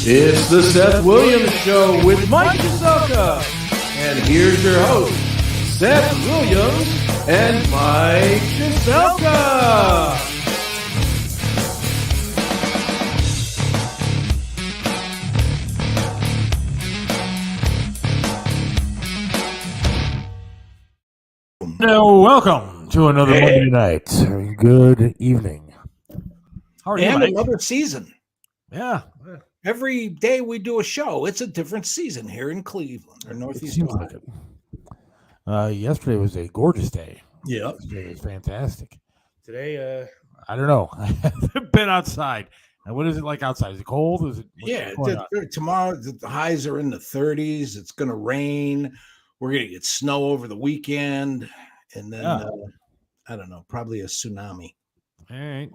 It's the Seth Williams Show with Mike Kazoka. And here's your host, Seth Williams and Mike Kazoka. Welcome to another Monday night. Good evening. How are you, Mike? Another season. Yeah. Every day we do a show, it's a different season here in Cleveland or Northeast Ohio. Like yesterday was a gorgeous day. Yeah. Yesterday was fantastic. Today, I don't know. I haven't been outside. And what is it like outside? Is it cold? Tomorrow the highs are in the 30s. It's going to rain. We're going to get snow over the weekend. And then, I don't know, probably a tsunami. All right.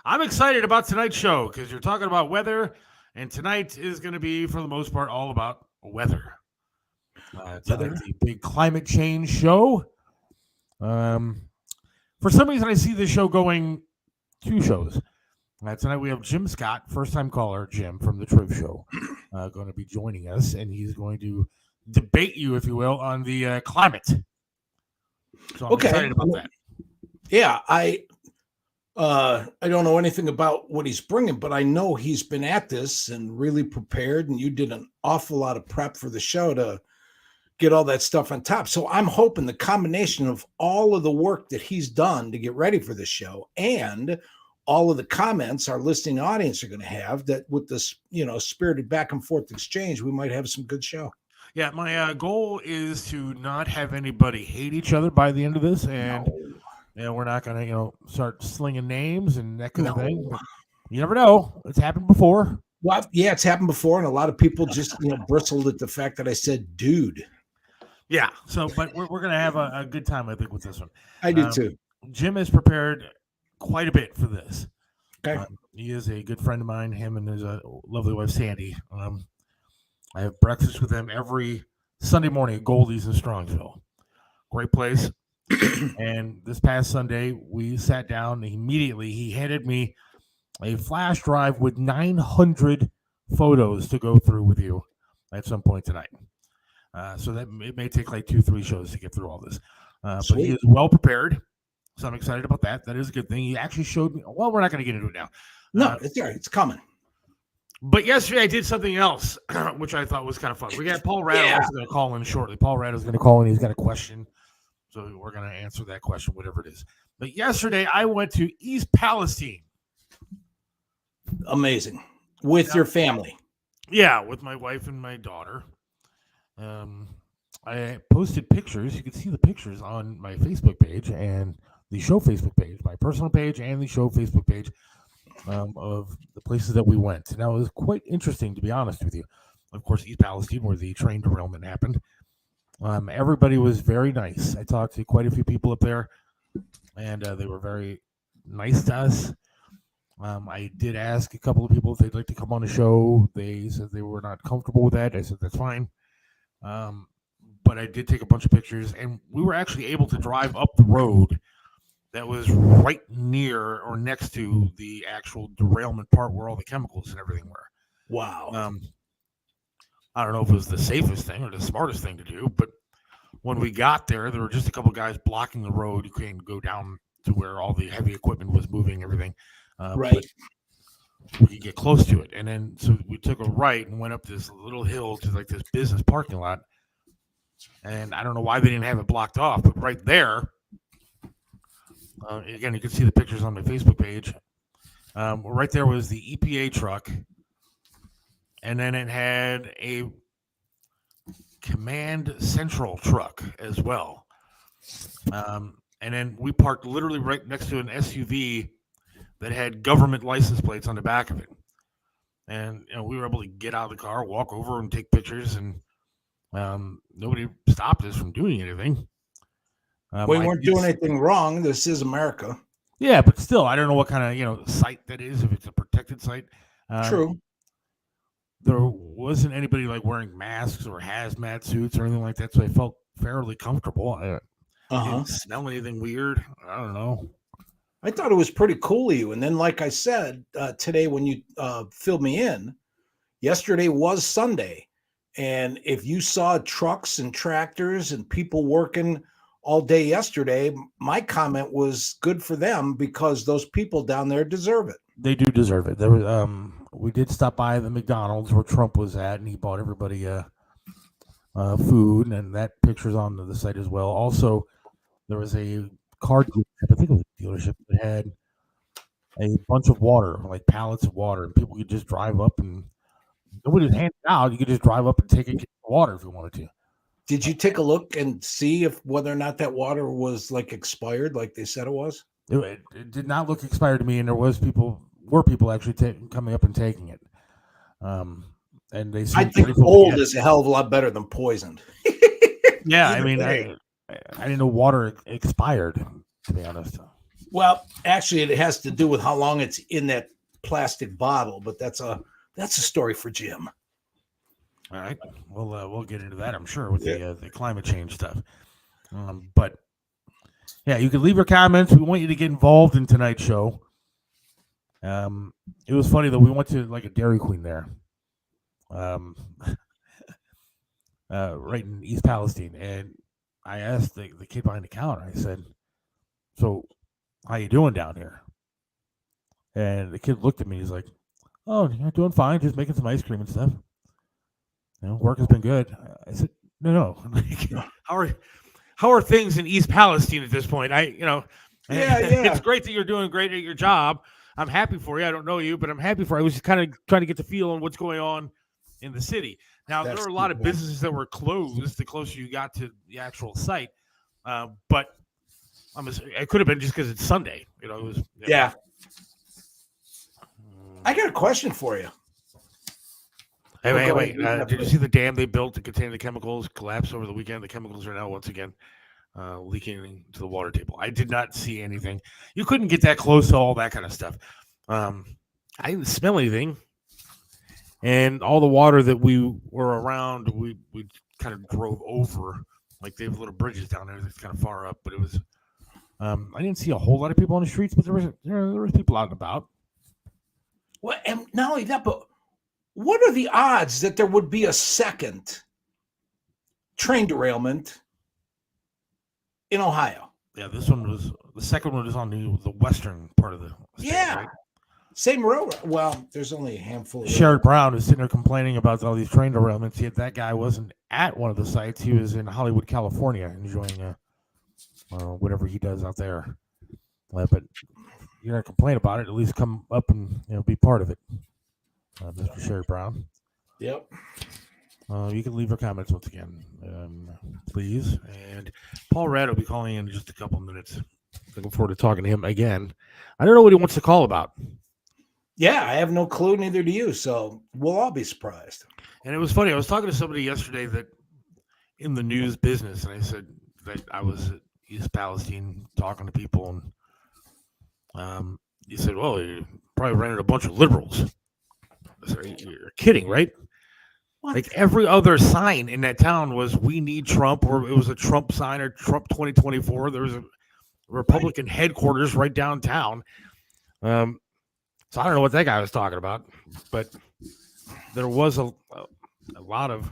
I'm excited about tonight's show because you're talking about weather. And tonight is going to be, for the most part, all about weather. It's like the big climate change show. For some reason, I see this show going 2 shows. Tonight we have Jim Scott, first-time caller Jim from the Triv show, going to be joining us, and he's going to debate you, if you will, on the climate. So I'm excited about that. Yeah, I don't know anything about what he's bringing, but I know he's been at this and really prepared, and you did an awful lot of prep for the show to get all that stuff on top. So I'm hoping the combination of all of the work that he's done to get ready for the show and all of the comments our listening audience are going to have, that with this, spirited back and forth exchange, we might have some good show. Yeah, my goal is to not have anybody hate each other by the end of this, and we're not going to, start slinging names and that kind of thing. But you never know. It's happened before. Well, yeah, it's happened before, and a lot of people just, bristled at the fact that I said dude. Yeah, but we're going to have a good time, I think, with this one. I do, too. Jim has prepared quite a bit for this. Okay. He is a good friend of mine, him and his lovely wife, Sandy. I have breakfast with them every Sunday morning at Goldie's in Strongsville. Great place. And this past Sunday, we sat down. And immediately, he handed me a flash drive with 900 photos to go through with you at some point tonight. So that it may take like 2-3 shows to get through all this. But he is well prepared. So I'm excited about that. That is a good thing. He actually showed me. Well, we're not going to get into it now. No, it's all right. It's coming. But yesterday I did something else, which I thought was kind of fun. We got Paul Rattle also going to call in shortly. Paul Rattle's going to call in. He's got a question. So we're going to answer that question, whatever it is. But yesterday I went to East Palestine. Amazing. With your family. Yeah, with my wife and my daughter. I posted pictures. You can see the pictures on my Facebook page and the show Facebook page, my personal page and the show Facebook page. Of the places that we went. Now, it was quite interesting, to be honest with you. Of course, East Palestine, where the train derailment happened. Everybody was very nice. I talked to quite a few people up there, and they were very nice to us. I did ask a couple of people if they'd like to come on the show. They said they were not comfortable with that. I said, that's fine. But I did take a bunch of pictures, and we were actually able to drive up the road that was right near or next to the actual derailment part where all the chemicals and everything were. Wow. I don't know if it was the safest thing or the smartest thing to do, but when we got there were just a couple guys blocking the road. You couldn't go down to where all the heavy equipment was moving, everything. Right. But we could get close to it. And then so we took a right and went up this little hill to like this business parking lot. And I don't know why they didn't have it blocked off, but right there, again, you can see the pictures on my Facebook page. Right there was the EPA truck, and then it had a Command Central truck as well. And then we parked literally right next to an SUV that had government license plates on the back of it. And we were able to get out of the car, walk over, and take pictures, and nobody stopped us from doing anything. We weren't doing anything wrong. This is America. Yeah, but still, I don't know what kind of site that is. If it's a protected site, true. There wasn't anybody like wearing masks or hazmat suits or anything like that, so I felt fairly comfortable. I didn't smell anything weird. I don't know. I thought it was pretty cool of you. And then, like I said today, when you filled me in, yesterday was Sunday. And if you saw trucks and tractors and people working all day yesterday, my comment was good for them because those people down there deserve it. They do deserve it. There was, we did stop by the McDonald's where Trump was at, and he bought everybody food, and that picture's on the site as well. Also, there was a car dealership, I think it was a dealership that had a bunch of water, like pallets of water, and people could just drive up and nobody was handing out. You could just drive up and take a get water if you wanted to. Did you take a look and see if whether or not that water was like expired, like they said it was? It did not look expired to me, and there were people actually coming up and taking it. And they I think old is a hell of a lot better than poisoned. Yeah, I mean, I didn't know water expired, to be honest. Well, actually, it has to do with how long it's in that plastic bottle, but that's a story for Jim. All right, we'll get into that, I'm sure, with the climate change stuff. But yeah, you can leave your comments. We want you to get involved in tonight's show. It was funny that we went to like a Dairy Queen there, right in East Palestine, and I asked the kid behind the counter. I said, "So, how you doing down here?" And the kid looked at me. He's like, "Oh, you're doing fine. Just making some ice cream and stuff. Work has been good." I said, "No. How are things in East Palestine at this point? Yeah. It's great that you're doing great at your job. I'm happy for you. I don't know you, but I'm happy for you. I was just kind of trying to get the feel on what's going on in the city. Now, there are a lot of businesses that were closed the closer you got to the actual site, but it could have been just because it's Sunday. It was. Yeah. I got a question for you. Hey, wait. Did you see the dam they built to contain the chemicals collapse over the weekend? The chemicals are now once again leaking into the water table. I did not see anything. You couldn't get that close to all that kind of stuff. I didn't smell anything. And all the water that we were around, we kind of drove over. Like they have little bridges down there that's kind of far up. But it was, I didn't see a whole lot of people on the streets, but there was people out and about. Well, and not only that, but what are the odds that there would be a second train derailment in Ohio? Yeah, the second one was on the western part of the state, right? Same road. Well, there's only a handful. Sherrod Brown is sitting there complaining about all these train derailments. Yet that guy wasn't at one of the sites. He was in Hollywood, California, enjoying whatever he does out there. But you're gonna complain about it. At least come up and be part of it, Mr. Sherrod Brown. Yep. You can leave your comments once again, please. And Paul Rad will be calling in just a couple minutes. Looking forward to talking to him again. I don't know what he wants to call about. Yeah, I have no clue, neither do you. So we'll all be surprised. And it was funny. I was talking to somebody yesterday that in the news business, and I said that I was at East Palestine talking to people, and he said, "Well, you probably ran into a bunch of liberals." I said, "You're kidding, right?" What? Like every other sign in that town was "We need Trump," or it was a Trump sign or Trump 2024. There was a Republican headquarters right downtown. So I don't know what that guy was talking about, but there was a lot of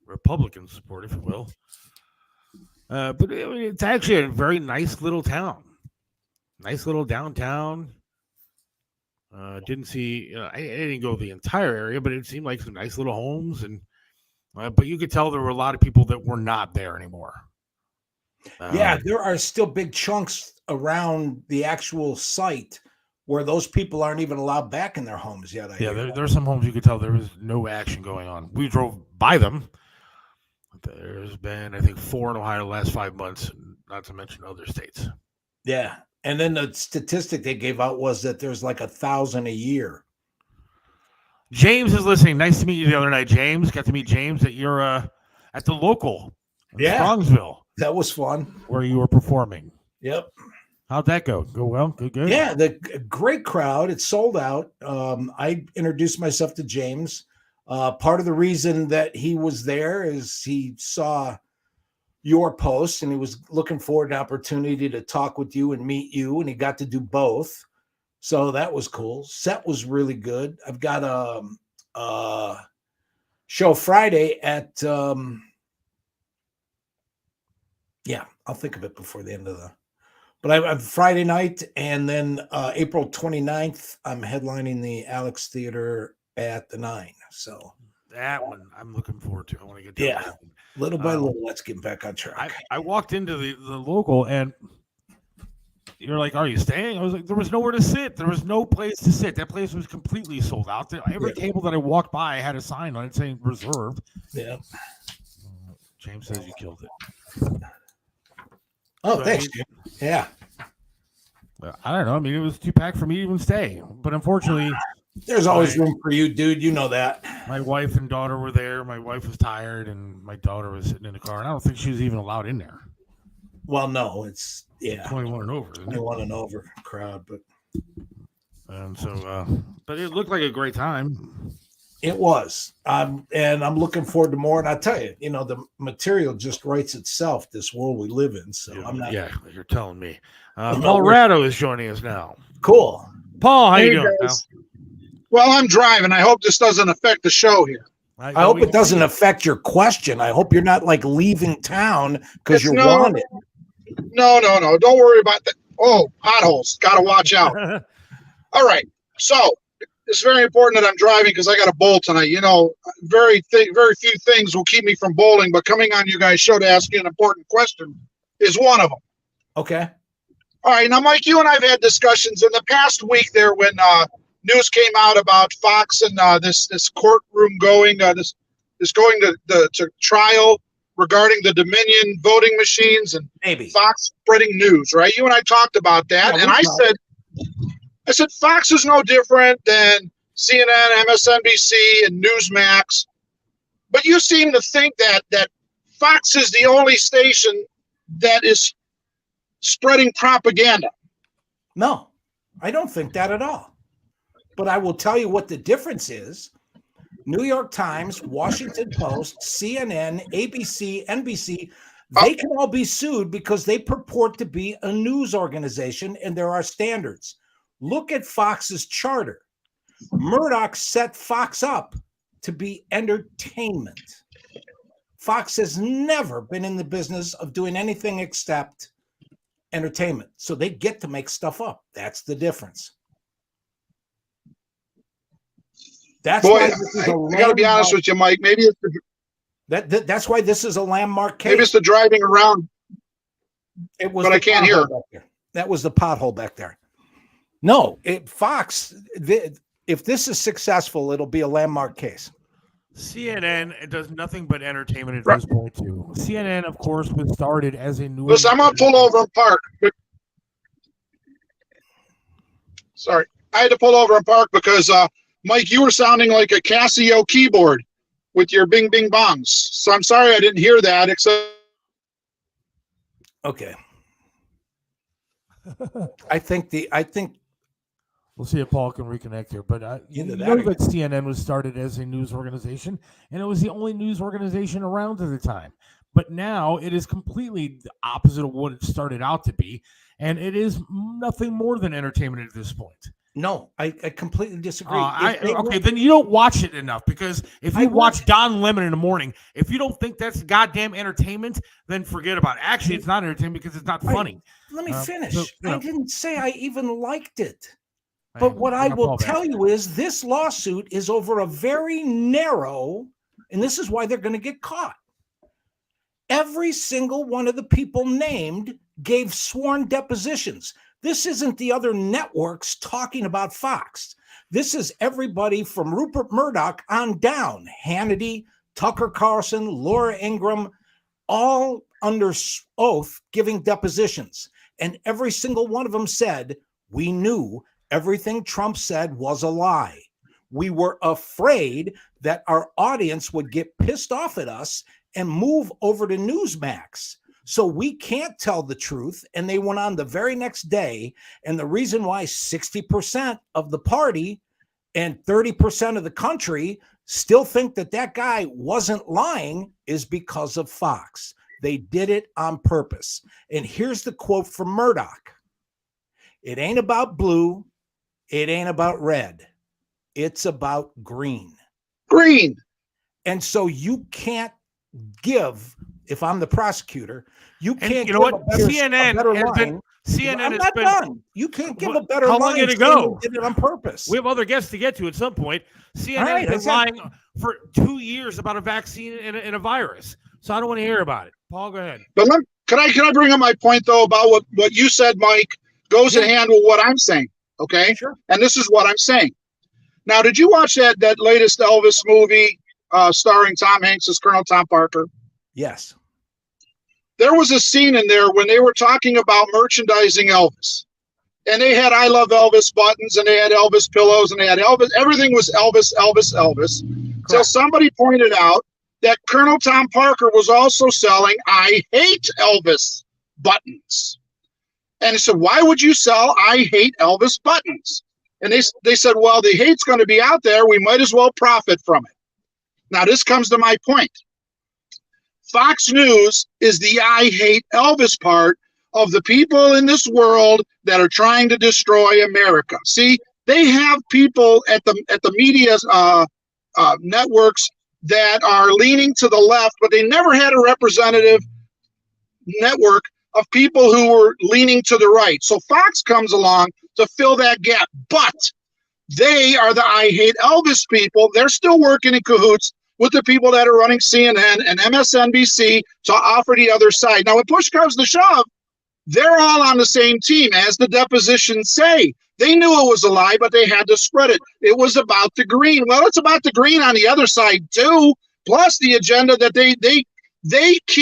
Republican support, if you will. But it's actually a very nice little town, nice little downtown. Didn't see, I didn't go the entire area, but it seemed like some nice little homes, and but you could tell there were a lot of people that were not there anymore. There are still big chunks around the actual site where those people aren't even allowed back in their homes yet. There are some homes you could tell there was no action going on. We drove by them. There's been, I think, 4 in Ohio the last 5 months, not to mention other states. Yeah. And then the statistic they gave out was that there's like 1,000 a year. James is listening. Nice to meet you the other night, James. Got to meet James at your at the local in Strongsville. That was fun. Where you were performing. Yep. How'd that go? Go well? Good? Yeah, the great crowd. It sold out. I introduced myself to James. Part of the reason that he was there is he saw your post and he was looking for an opportunity to talk with you and meet you, and he got to do both. So that was cool. Set was really good. I've got a show Friday at I'll think of it before the end of the. But I'm Friday night, and then April 29th, I'm headlining the Alex Theater at the 9. So that one I'm looking forward to. I want to get down. Yeah, little by little, let's get back on track. I walked into the local, and you're like, "Are you staying?" I was like, "There was nowhere to sit. There was no place to sit. That place was completely sold out. Every table that I walked by had a sign on it saying reserved." Yeah. James says you killed it. Oh, so, thanks. Yeah. I don't know. I mean, it was too packed for me to even stay. But unfortunately, there's always room for you, dude. You know that. My wife and daughter were there. My wife was tired, and my daughter was sitting in the car. And I don't think she was even allowed in there. Well, no, it's 21 and over. 21 and over crowd, but and so, but it looked like a great time. It was, and I'm looking forward to more. And I tell you, the material just writes itself. This world we live in. So I'm not. Yeah, you're telling me. Colorado is joining us now. Cool, Paul. How you doing? Well, I'm driving. I hope this doesn't affect the show here. I hope it doesn't affect your question. I hope you're not like leaving town because you're wanted. No. Don't worry about that. Oh, potholes. Got to watch out. All right. So it's very important that I'm driving because I got to bowl tonight. Very few things will keep me from bowling, but coming on you guys' show to ask you an important question is one of them. Okay. All right. Now, Mike, you and I've had discussions in the past week there when news came out about Fox and this courtroom going, this going to trial regarding the Dominion voting machines and maybe Fox spreading news, right? You and I talked about that, and I said Fox is no different than CNN, MSNBC, and Newsmax, but you seem to think that Fox is the only station that is spreading propaganda. No, I don't think that at all. But I will tell you what the difference is. New York Times, Washington Post, CNN, ABC, NBC, they can all be sued because they purport to be a news organization, and there are standards. Look at Fox's charter. Murdoch set Fox up to be entertainment. Fox has never been in the business of doing anything except entertainment. So they get to make stuff up. That's the difference. That's why I got to be honest with you, Mike. Maybe it's that's why this is a landmark case. Maybe it's the driving around. It was, but I can't hear. That was the pothole back there. No, Fox. If this is successful, it'll be a landmark case. CNN does nothing but entertainment at this point too. CNN, of course, was started as a news. Listen, I'm gonna pull over and park. Sorry, I had to pull over and park because Mike, you were sounding like a Casio keyboard with your bing bing bongs. So I'm sorry I didn't hear that. Except, okay. I think we'll see if Paul can reconnect here. But you know that CNN was started as a news organization, and it was the only news organization around at the time. But now it is completely the opposite of what it started out to be, and it is nothing more than entertainment at this point. No, I completely disagree. Then you don't watch it enough, because if you watch Don Lemon in the morning, if you don't think that's goddamn entertainment, then forget about it. Actually, it's not entertainment because it's not funny. Let me finish. I didn't say I even liked it. But what I will tell you is this lawsuit is over a very narrow, and this is why they're going to get caught. Every single one of the people named gave sworn depositions. This isn't the other networks talking about Fox. This is everybody from Rupert Murdoch on down. Hannity, Tucker Carlson, Laura Ingraham, all under oath giving depositions. And every single one of them said, we knew everything Trump said was a lie. We were afraid that our audience would get pissed off at us and move over to Newsmax. So we can't tell the truth. And they went on the very next day. And the reason why 60% of the party and 30% of the country still think that guy wasn't lying is because of Fox. They did it on purpose. And here's the quote from Murdoch. It ain't about blue. It ain't about red. It's about green. Green. And so you can't give, if I'm the prosecutor, you can't you give know what? a better CNN line. CNN I'm has not been done. You can't give a better how line. long did it go? Did it on purpose. We have other guests to get to at some point. CNN Right, has been lying for 2 years about a vaccine and a virus. So I don't want to hear about it. Paul, go ahead. But can I bring up my point though about what you said, Mike, goes in hand with what I'm saying. Okay. Sure. And this is what I'm saying. Now, did you watch that latest Elvis movie starring Tom Hanks as Colonel Tom Parker? Yes. There was a scene in there when they were talking about merchandising Elvis. And they had I Love Elvis buttons, and they had Elvis pillows, and they had Elvis. Everything was Elvis, Elvis, Elvis. Until somebody pointed out that Colonel Tom Parker was also selling I Hate Elvis buttons. And he said, why would you sell I Hate Elvis buttons? And they said, well, the hate's going to be out there. We might as well profit from it. Now, this comes to my point. Fox News is the I Hate Elvis part of the people in this world that are trying to destroy America. See, they have people at the media networks that are leaning to the left, but they never had a representative network of people who were leaning to the right. So Fox comes along to fill that gap, but they are the I Hate Elvis people. They're still working in cahoots with the people that are running CNN and MSNBC to offer the other side. Now, when push comes to shove, they're all on the same team, as the depositions say. They knew it was a lie, but they had to spread it. It was about the green. Well, it's about the green on the other side too, plus the agenda that they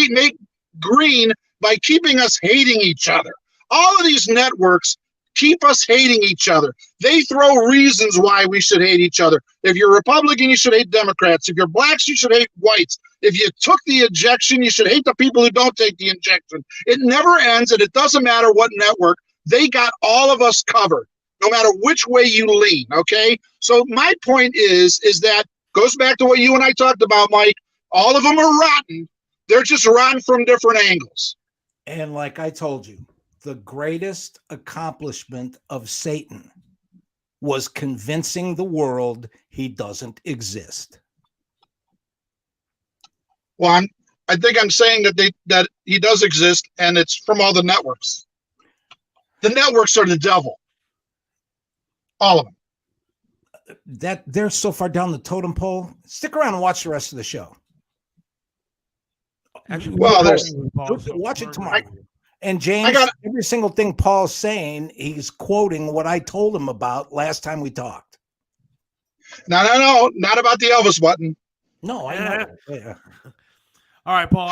make green by keeping us hating each other. All of these networks keep us hating each other. They throw reasons why we should hate each other. If you're Republican, you should hate Democrats. If you're blacks, you should hate whites. If you took the injection, you should hate the people who don't take the injection. It never ends, and it doesn't matter what network. They got all of us covered, no matter which way you lean, okay? So my point is that goes back to what you and I talked about, Mike. All of them are rotten. They're just rotten from different angles. And like I told you, the greatest accomplishment of Satan was convincing the world he doesn't exist. Well, I think I'm saying that he does exist, and it's from all the networks. The networks are the devil. All of them. That they're so far down the totem pole. Stick around and watch the rest of the show. Actually, well, watch it tomorrow. And James, every single thing Paul's saying, he's quoting what I told him about last time we talked. No, not about the Elvis button. No, I know. Yeah. All right, Paul.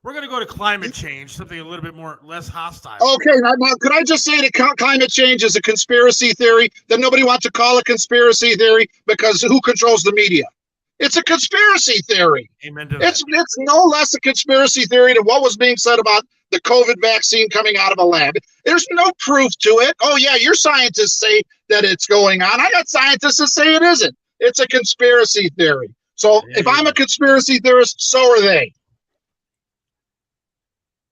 We're going to go to climate change, something a little bit less hostile. Okay, now could I just say that climate change is a conspiracy theory that nobody wants to call a conspiracy theory because who controls the media? It's a conspiracy theory. Amen to that. It's no less a conspiracy theory than what was being said about the COVID vaccine coming out of a lab. There's no proof to it. Oh, yeah, your scientists say that it's going on. I got scientists that say it isn't. It's a conspiracy theory. So if I'm a conspiracy theorist, so are they.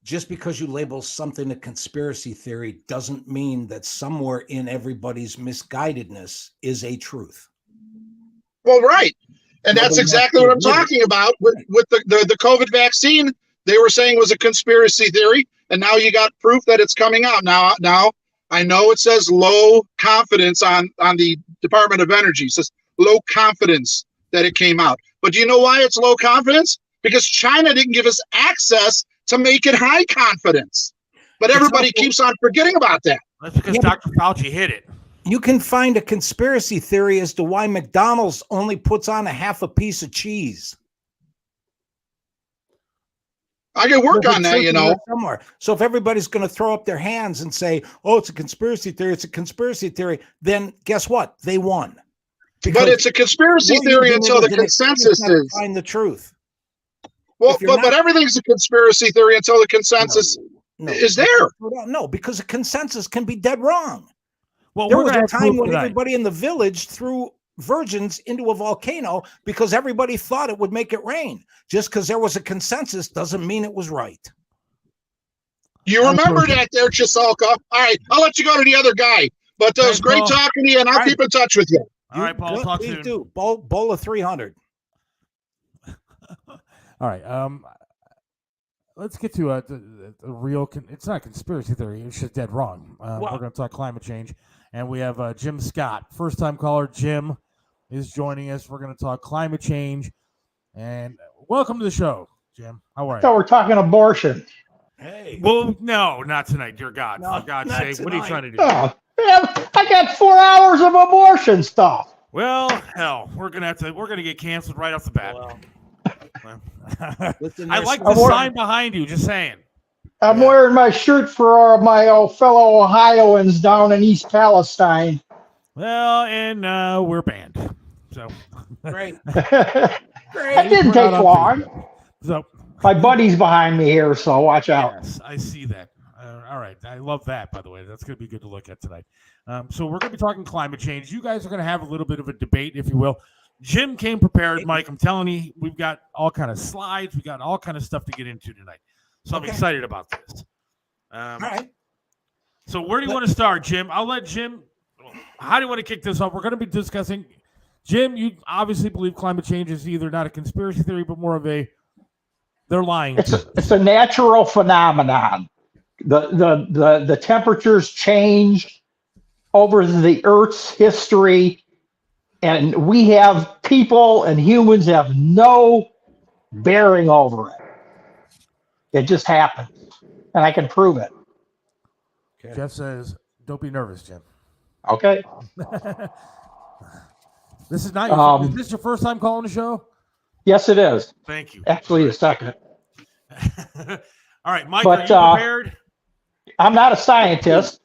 Just because you label something a conspiracy theory doesn't mean that somewhere in everybody's misguidedness is a truth. Well, right. And that's exactly what I'm talking about with the COVID vaccine. They were saying was a conspiracy theory, and now you got proof that it's coming out. Now I know it says low confidence on the Department of Energy. It says low confidence that it came out. But do you know why it's low confidence? Because China didn't give us access to make it high confidence. But everybody keeps on forgetting about that. That's because Dr. Fauci hit it. You can find a conspiracy theory as to why McDonald's only puts on a half a piece of cheese. I can work on that, somewhere. So if everybody's going to throw up their hands and say, "Oh, it's a conspiracy theory," it's a conspiracy theory, then guess what? They won. But it's a conspiracy theory until the consensus is. Find the truth. Well, but everything's a conspiracy theory until the consensus is there. No, because a consensus can be dead wrong. Well, there was a time when everybody in the village threw virgins into a volcano because everybody thought it would make it rain. Just because there was a consensus doesn't mean it was right. You remember that there, Chisalka. All right, I'll let you go to the other guy. But it was great talking to you, and I'll keep in touch with you. All right, Paul. Talk please soon. do. Bowl of 300. All right. Let's get to a real. It's not a conspiracy theory. It's just dead wrong. We're going to talk climate change, and we have Jim Scott, first-time caller. Jim is joining us. We're going to talk climate change, and welcome to the show, Jim. How are you? So we're talking abortion. Hey. Well, no, not tonight, dear God. No, For God's not sake, what are you tonight. trying to do? Oh, man, I got 4 hours of abortion stuff. Well, hell, we're gonna get canceled right off the bat. Well, I like the sign behind you. Just saying. I'm wearing my shirt for my fellow Ohioans down in East Palestine. Well, and we're banned. So great. That didn't take long. So My buddy's behind me here, so watch out. yes, I see that. All right, I love that. By the way, that's going to be good to look at tonight. So we're going to be talking climate change. You guys are going to have a little bit of a debate, if you will. Jim came prepared, Mike. I'm telling you, we've got all kind of slides. We got all kind of stuff to get into tonight. So I'm excited about this. All right. So where do you want to start, Jim? I'll let Jim. How do you want to kick this off? We're going to be discussing. Jim, you obviously believe climate change is either not a conspiracy theory, but more of a they're lying. It's a natural phenomenon. The temperatures change over the Earth's history, and we have people and humans have no bearing over it. It just happens, and I can prove it. Okay. Jeff says, "Don't be nervous, Jim." Okay. This is not. Is this your first time calling the show? Yes, it is. Thank you. Actually, the second. All right, Mike, But, are you prepared? I'm not a scientist.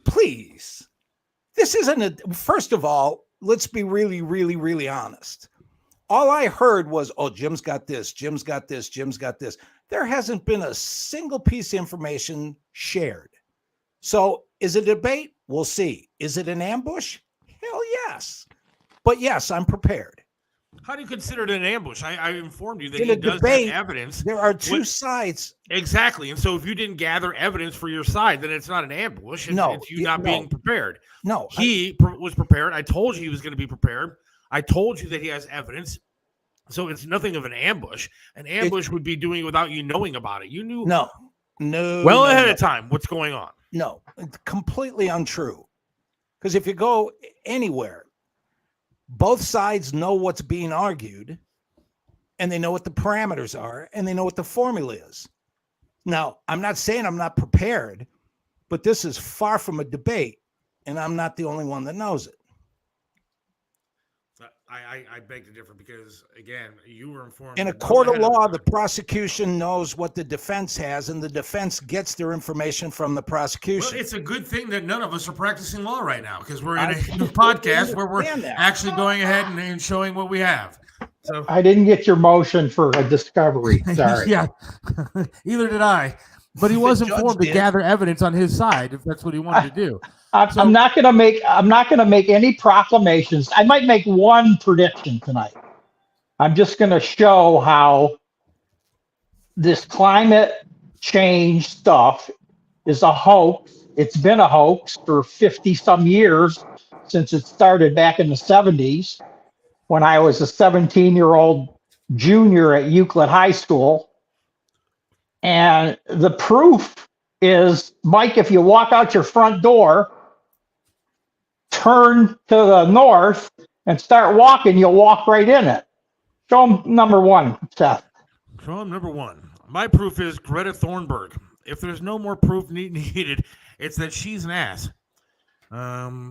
Please. This isn't first of all, let's be really, really, really honest. All I heard was, oh, Jim's got this, Jim's got this, Jim's got this. There hasn't been a single piece of information shared. So is it a debate? We'll see. Is it an ambush? Hell yes. But yes, I'm prepared. How do you consider it an ambush? I informed you that In he a does debate, have evidence. There are two sides. Exactly. And so if you didn't gather evidence for your side, then it's not an ambush. It's you not being prepared. No. He was prepared. I told you he was going to be prepared. I told you that he has evidence. So it's nothing of an ambush. An ambush would be doing it without you knowing about it. You knew No. ahead of time what's going on. No, it's completely untrue. Because if you go anywhere, both sides know what's being argued, and they know what the parameters are, and they know what the formula is. Now, I'm not saying I'm not prepared, but this is far from a debate, and I'm not the only one that knows it. I beg to differ because, again, you were informed. In a court of law, the prosecution knows what the defense has, and the defense gets their information from the prosecution. Well, it's a good thing that none of us are practicing law right now because we're in a podcast where we're actually going ahead and showing what we have. So I didn't get your motion for a discovery. Sorry. Yeah, either did I. But he was informed to gather evidence on his side if that's what he wanted to do. I'm not going to make any proclamations. I might make one prediction tonight. I'm just going to show how this climate change stuff is a hoax. It's been a hoax for 50 some years since it started back in the 70s when I was a 17-year-old junior at Euclid High School. And the proof is, Mike, if you walk out your front door, turn to the north and start walking, you'll walk right in it. Show him number one, Seth. Show him number one. My proof is Greta Thunberg. If there's no more proof needed, it's that she's an ass. All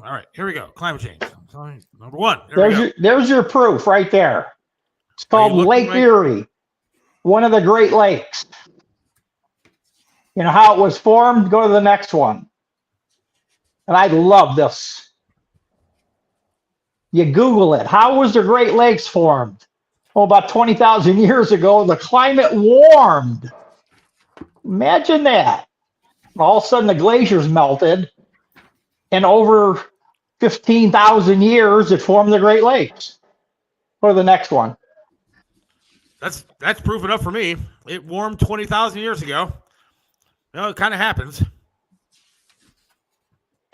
right, here we go. Climate change. Sorry, number one. There's your proof right there. It's called Lake Erie, one of the Great Lakes. You know how it was formed? Go to the next one. And I love this. You Google it. How was the Great Lakes formed? Oh, about 20,000 years ago, the climate warmed. Imagine that. All of a sudden, the glaciers melted, and over 15,000 years, it formed the Great Lakes. Go to the next one. That's proof enough for me. It warmed 20,000 years ago. You know, it kind of happens.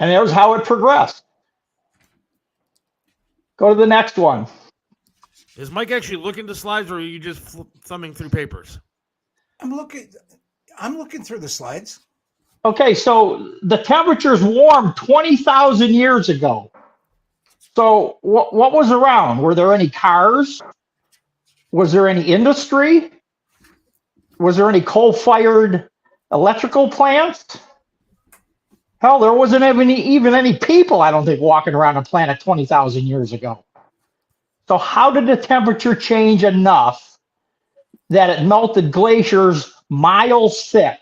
And there's how it progressed. Go to the next one. Is Mike actually looking at the slides, or are you just thumbing through papers? I'm looking through the slides. Okay, so the temperatures warmed 20,000 years ago. So what was around? Were there any cars? Was there any industry? Was there any coal-fired electrical plants? Hell, there wasn't even any people, I don't think, walking around the planet 20,000 years ago. So how did the temperature change enough that it melted glaciers miles thick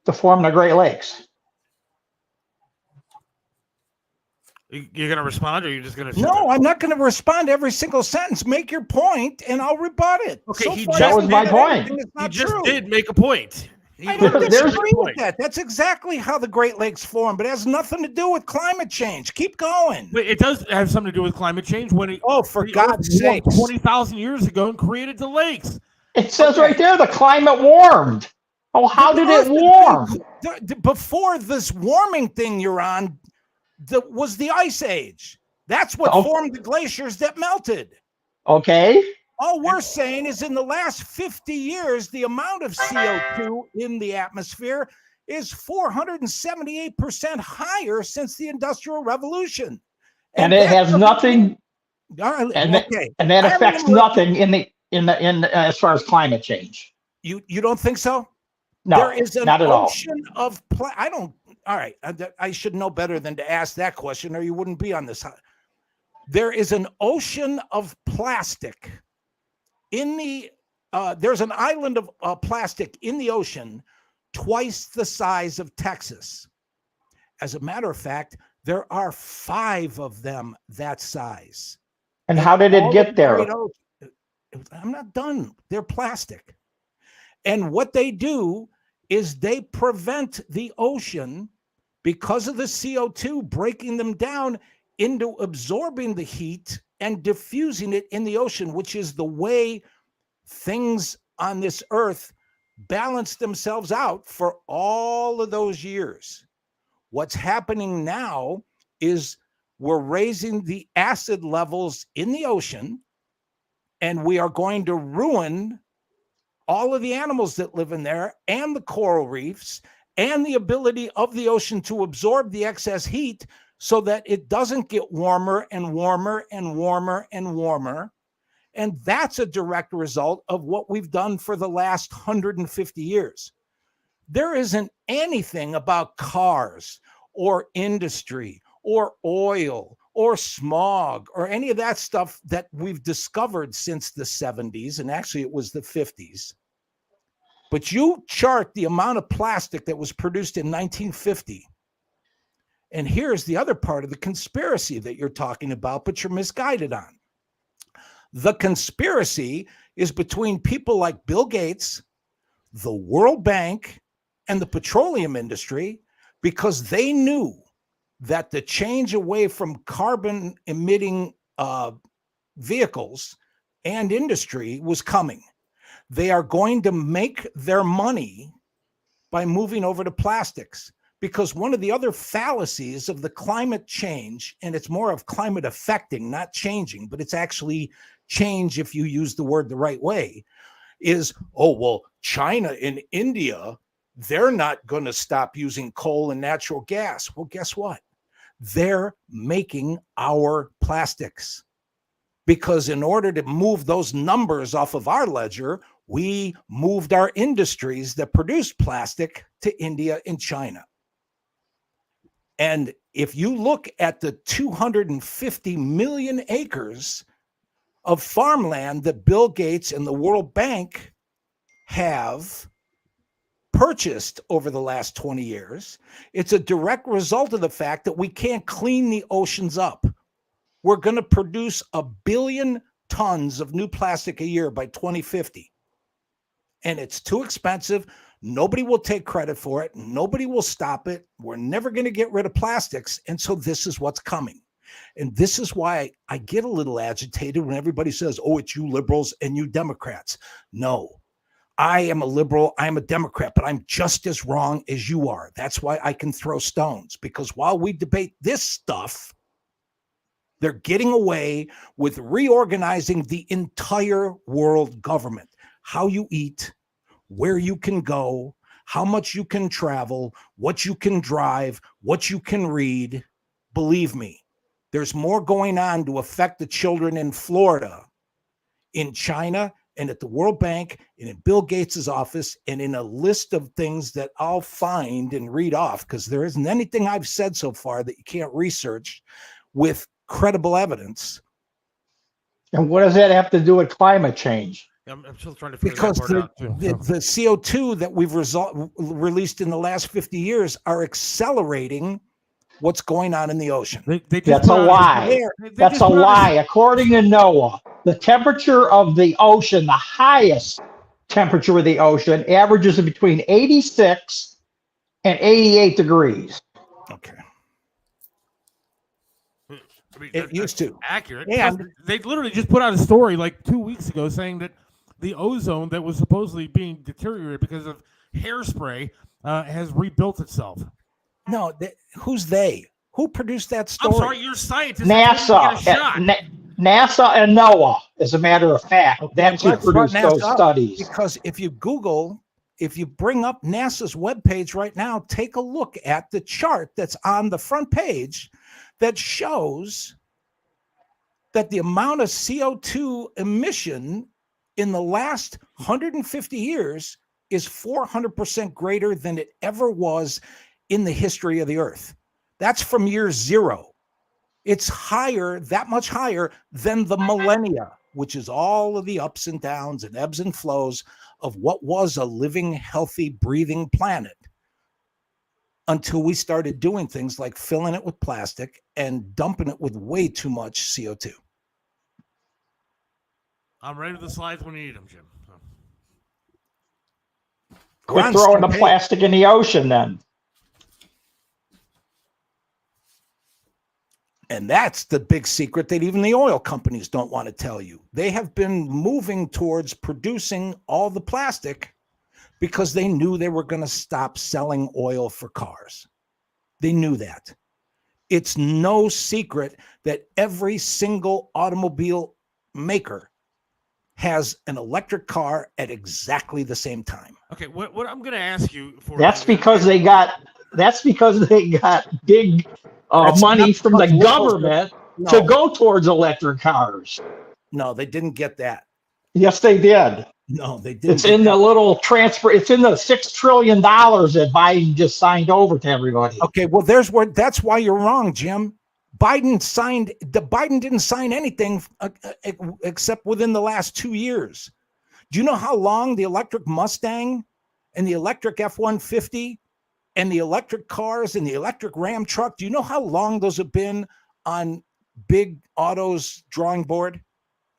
to form the Great Lakes? You're going to respond, or you're just going to? No, I'm not going to respond to every single sentence. Make your point, and I'll rebut it. Okay, that was my point. He just did make a point. I don't disagree with that. That's exactly how the Great Lakes formed, but it has nothing to do with climate change. Keep going. But it does have something to do with climate change for God's sake, 20,000 years ago and created the lakes. It says right there the climate warmed. Oh, how did it warm? Before this warming thing you're on, was the Ice Age. That's what formed the glaciers that melted. Okay. All we're saying is in the last 50 years, the amount of CO2 in the atmosphere is 478% higher since the Industrial Revolution. And it has nothing. And that affects nothing in as far as climate change. You don't think so? No, there is an not at ocean of I don't. All right, I should know better than to ask that question, or you wouldn't be on this. There is an ocean of plastic in the. There's an island of plastic in the ocean, twice the size of Texas. As a matter of fact, there are 5 of them that size. And how did it get there? I'm not done. They're plastic. And what they do is they prevent the ocean, because of the CO2 breaking them down, into absorbing the heat and diffusing it in the ocean, which is the way things on this earth balance themselves out for all of those years. What's happening now is we're raising the acid levels in the ocean, and we are going to ruin all of the animals that live in there and the coral reefs and the ability of the ocean to absorb the excess heat so that it doesn't get warmer and warmer and warmer and warmer. And that's a direct result of what we've done for the last 150 years. There isn't anything about cars or industry or oil or smog or any of that stuff that we've discovered since the 70s, and actually it was the 50s. But you chart the amount of plastic that was produced in 1950. And here's the other part of the conspiracy that you're talking about, but you're misguided on. The conspiracy is between people like Bill Gates, the World Bank, and the petroleum industry, because they knew that the change away from carbon emitting vehicles and industry was coming. They are going to make their money by moving over to plastics, because one of the other fallacies of the climate change, and it's more of climate affecting, not changing, but it's actually change if you use the word the right way, is, China and India, they're not going to stop using coal and natural gas. Well, guess what? They're making our plastics, because in order to move those numbers off of our ledger, we moved our industries that produce plastic to India and China. And if you look at the 250 million acres of farmland that Bill Gates and the World Bank have purchased over the last 20 years, it's a direct result of the fact that we can't clean the oceans up. We're going to produce 1 billion tons of new plastic a year by 2050. And it's too expensive. Nobody will take credit for it. Nobody will stop it. We're never going to get rid of plastics. And so this is what's coming. And this is why I get a little agitated when everybody says, it's you liberals and you Democrats. No, I am a liberal. I'm a Democrat, but I'm just as wrong as you are. That's why I can throw stones, because while we debate this stuff, They're getting away with reorganizing the entire world government. How you eat, where you can go, how much you can travel, what you can drive, what you can read. Believe me, there's more going on to affect the children in Florida, in China, and at the World Bank, and in Bill Gates's office, and in a list of things that I'll find and read off, because there isn't anything I've said so far that you can't research with credible evidence. And what does that have to do with climate change? I'm still trying to figure Because that part out too. the CO2 that we've released in the last 50 years are accelerating what's going on in the ocean. That's a lie. That's a lie. According to NOAA, the temperature of the ocean, the highest temperature of the ocean, averages between 86 and 88 degrees. Okay. I mean, It used to. Accurate. And they literally just put out a story like 2 weeks ago saying that the ozone that was supposedly being deteriorated because of hairspray has rebuilt itself. no, who's they? Who produced that story? I'm sorry, you're scientists. NASA, NASA and NOAA, as a matter of fact, that's who produced those studies. Because if you bring up NASA's webpage right now, take a look at the chart that's on the front page that shows that the amount of CO2 emission in the last 150 years is 400% greater than it ever was in the history of the Earth. That's from year zero. It's higher, that much higher than the millennia, which is all of the ups and downs and ebbs and flows of what was a living, healthy, breathing planet, until we started doing things like filling it with plastic and dumping it with way too much CO2. I'm ready for the slides when you need them, Jim. Quit throwing the plastic in the ocean then. And that's the big secret that even the oil companies don't want to tell you. They have been moving towards producing all the plastic because they knew they were going to stop selling oil for cars. They knew that. It's no secret that every single automobile maker has an electric car at exactly the same time. Okay, what I'm going to ask you for that's because they got big money from the government to go towards electric cars. No, they didn't get that. Yes, they did. No, they didn't. It's in the little transfer. It's in the $6 trillion that Biden just signed over to everybody. Okay, well, that's why you're wrong, Jim. Biden didn't sign anything except within the last 2 years. Do you know how long the electric Mustang and the electric F-150 and the electric cars and the electric Ram truck, do you know how long those have been on Big Auto's drawing board?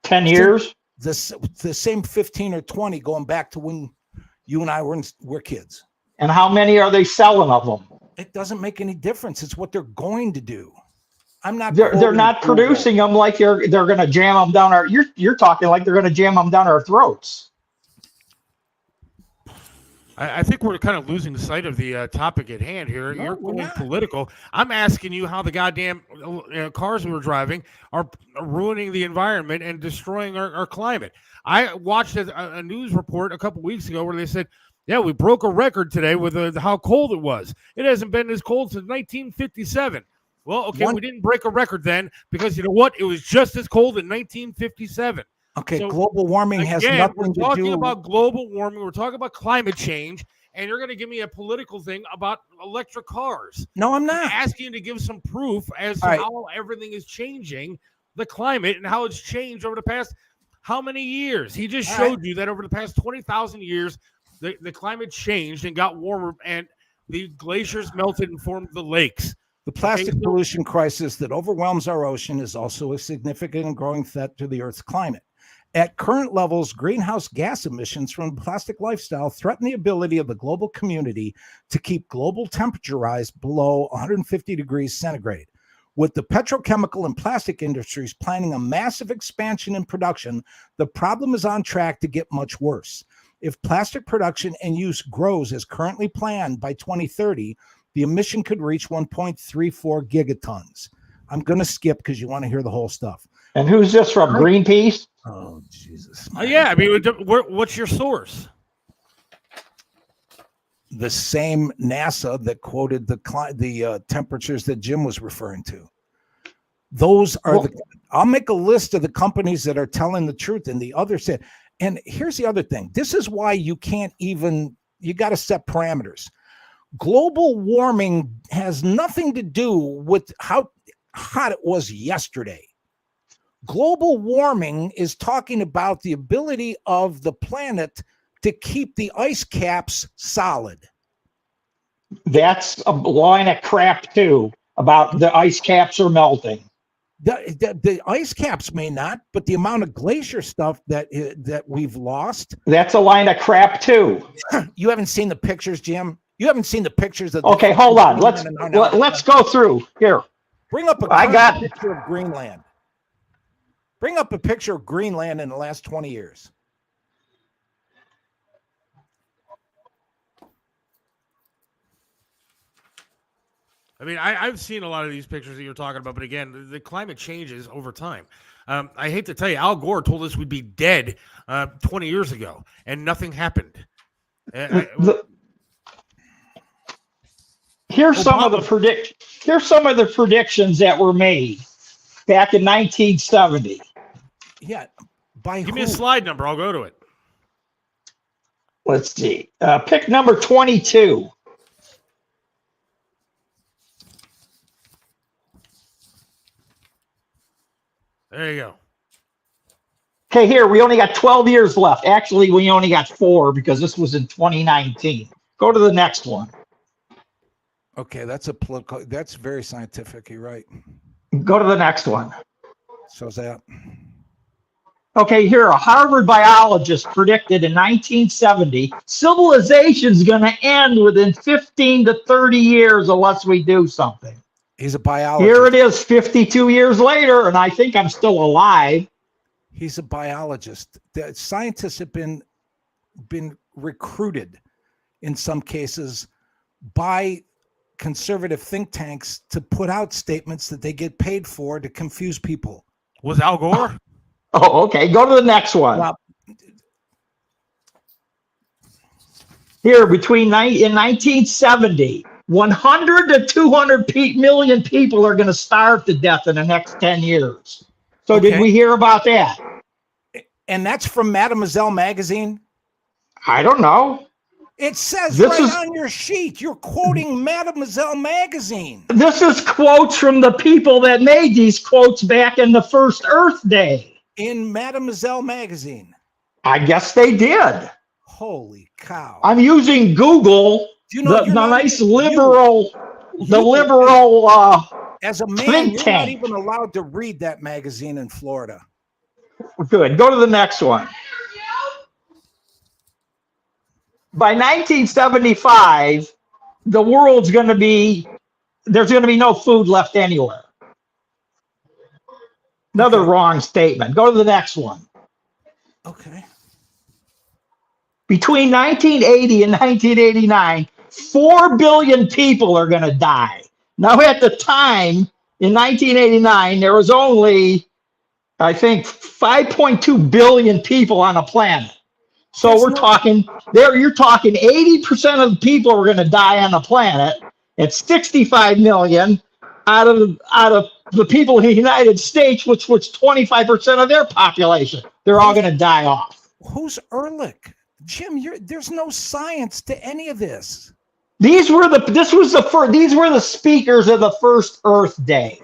10 years? The same 15 or 20 going back to when you and I were kids. And how many are they selling of them? It doesn't make any difference. It's what they're going to do. I'm not. They're not producing them like they're going to jam them down our. You're talking like they're going to jam them down our throats. I think we're kind of losing sight of the topic at hand here. No, you're going political. I'm asking you how the goddamn cars we were driving are ruining the environment and destroying our climate. I watched a news report a couple weeks ago where they said, yeah, we broke a record today with how cold it was. It hasn't been this cold since 1957. Well, okay, we didn't break a record then because you know what? It was just as cold in 1957. Okay, so, global warming has nothing to do. We're talking about global warming. We're talking about climate change, and you're going to give me a political thing about electric cars. No, I'm not. I'm asking you to give some proof as to how everything is changing, the climate, and how it's changed over the past how many years. He just showed you that over the past 20,000 years, the climate changed and got warmer, and the glaciers melted and formed the lakes. The plastic pollution crisis that overwhelms our ocean is also a significant and growing threat to the Earth's climate. At current levels, greenhouse gas emissions from the plastic lifestyle threaten the ability of the global community to keep global temperature rise below 150 degrees centigrade. With the petrochemical and plastic industries planning a massive expansion in production, the problem is on track to get much worse. If plastic production and use grows as currently planned by 2030, the emission could reach 1.34 gigatons. I'm going to skip because you want to hear the whole stuff. And who's this from? Greenpeace? Oh, Jesus. Yeah, I mean, what's your source? The same NASA that quoted the temperatures that Jim was referring to. Those are I'll make a list of the companies that are telling the truth, and the other said. And here's the other thing. This is why you got to set parameters. Global warming has nothing to do with how hot it was yesterday. Global warming is talking about the ability of the planet to keep the ice caps solid. That's a line of crap too, about the ice caps are melting. The ice caps may not, but the amount of glacier stuff that we've lost. That's a line of crap too. You haven't seen the pictures, Jim? You haven't seen the pictures of Okay, hold on. Let's go through here. Bring up a picture of Greenland. Bring up a picture of Greenland in the last 20 years. I mean, I've seen a lot of these pictures that you're talking about, but again, the climate changes over time. I hate to tell you, Al Gore told us we'd be dead 20 years ago, and nothing happened. Here's some of the predictions that were made back in 1970. Yeah, give me a slide number. I'll go to it. Let's see. Pick number 22. There you go. Okay, here, we only got 12 years left. Actually, we only got 4 because this was in 2019. Go to the next one. Okay, that's very scientific. You're right. Go to the next one. So's that. Okay, here, a Harvard biologist predicted in 1970, civilization's going to end within 15 to 30 years unless we do something. He's a biologist. Here it is 52 years later, and I think I'm still alive. He's a biologist. The scientists have been recruited in some cases by conservative think tanks to put out statements that they get paid for to confuse people. Was Al Gore? Oh, okay. Go to the next one. Well, here, in 1970, 100 to 200 million people are going to starve to death in the next 10 years. So Did we hear about that? And that's from Mademoiselle magazine? I don't know. It says on your sheet, you're quoting Mademoiselle magazine. This is quotes from the people that made these quotes back in the first Earth Day. In Mademoiselle magazine. I guess they did. Holy cow. I'm using Google, the nice liberal as a man, think you're tank. Not even allowed to read that magazine in Florida. Good. Go to the next one. By 1975, the world's going to be, there's going to be no food left anywhere. Another wrong statement. Go to the next one. Okay. Between 1980 and 1989, 4 billion people are going to die. Now, at the time, in 1989, there was only, I think, 5.2 billion people on the planet. So you're talking 80% of the people are going to die on the planet, and 65 million out of the people in the United States, which was 25% of their population. They're all going to die off. Who's Ehrlich? Jim, there's no science to any of this. These were the speakers of the first Earth Day.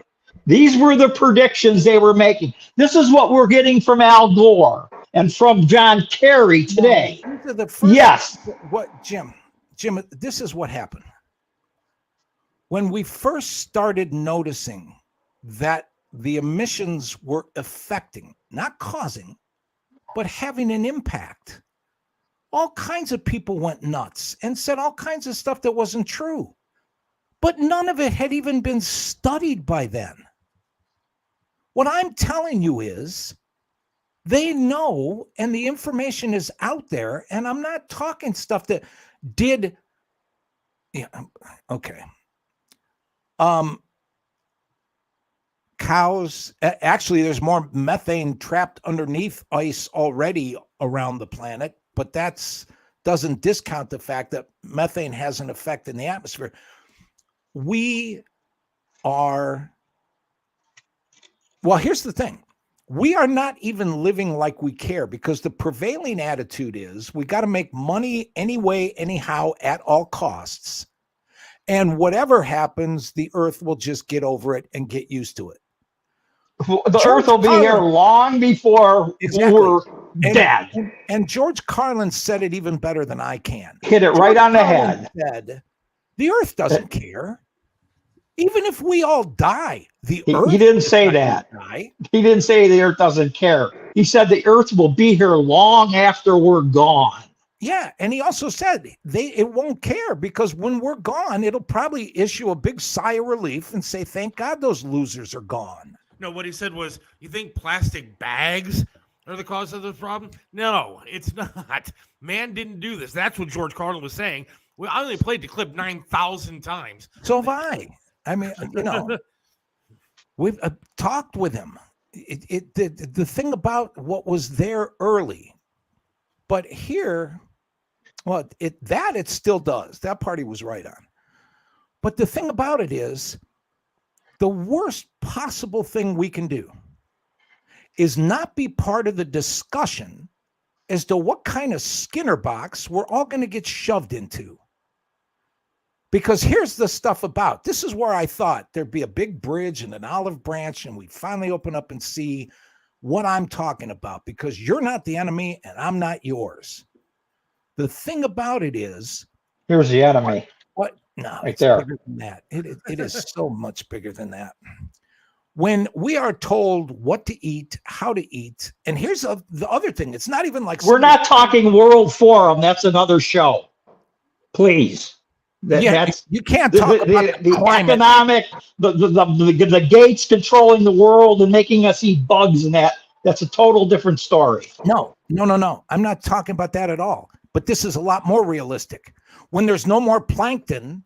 These were the predictions they were making. This is what we're getting from Al Gore and from John Kerry today. Yes. What, Jim, this is what happened. When we first started noticing that the emissions were affecting, not causing, but having an impact, all kinds of people went nuts and said all kinds of stuff that wasn't true. But none of it had even been studied by then. What I'm telling you is they know, and the information is out there, and I'm not talking stuff that did. Yeah, okay. cows. Actually, there's more methane trapped underneath ice already around the planet, but doesn't discount the fact that methane has an effect in the atmosphere. We are, well, here's the thing. We are not even living like we care, because the prevailing attitude is we got to make money anyway, anyhow, at all costs. And whatever happens, the earth will just get over it and get used to it. The earth will be here long before we're dead. And George Carlin said it even better than I can. Hit it right on the head. Said, the earth doesn't care. Even if we all die, the earth. He didn't say that. He didn't say the earth doesn't care. He said the earth will be here long after we're gone. Yeah, and he also said it won't care, because when we're gone, it'll probably issue a big sigh of relief and say, "Thank God those losers are gone." No, what he said was, you think plastic bags are the cause of this problem? No, it's not. Man didn't do this. That's what George Carlin was saying. I only played the clip 9,000 times. So have I. I mean, we've talked with him. The thing about what was there early, but here, well, it still does. That part he was right on. But the thing about it is, the worst possible thing we can do is not be part of the discussion as to what kind of Skinner box we're all going to get shoved into. Because here's the stuff about, this is where I thought there'd be a big bridge and an olive branch, and we'd finally open up and see what I'm talking about, because you're not the enemy and I'm not yours. The thing about it is, here's the enemy. What? No, right it's there. bigger than that. It is so much bigger than that. When we are told what to eat, how to eat, and here's the other thing. It's not even like we're not talking World Forum. That's another show. Please. That's, you can't talk about the economic, the gates controlling the world and making us eat bugs, and that's a total different story. No. I'm not talking about that at all. But this is a lot more realistic. When there's no more plankton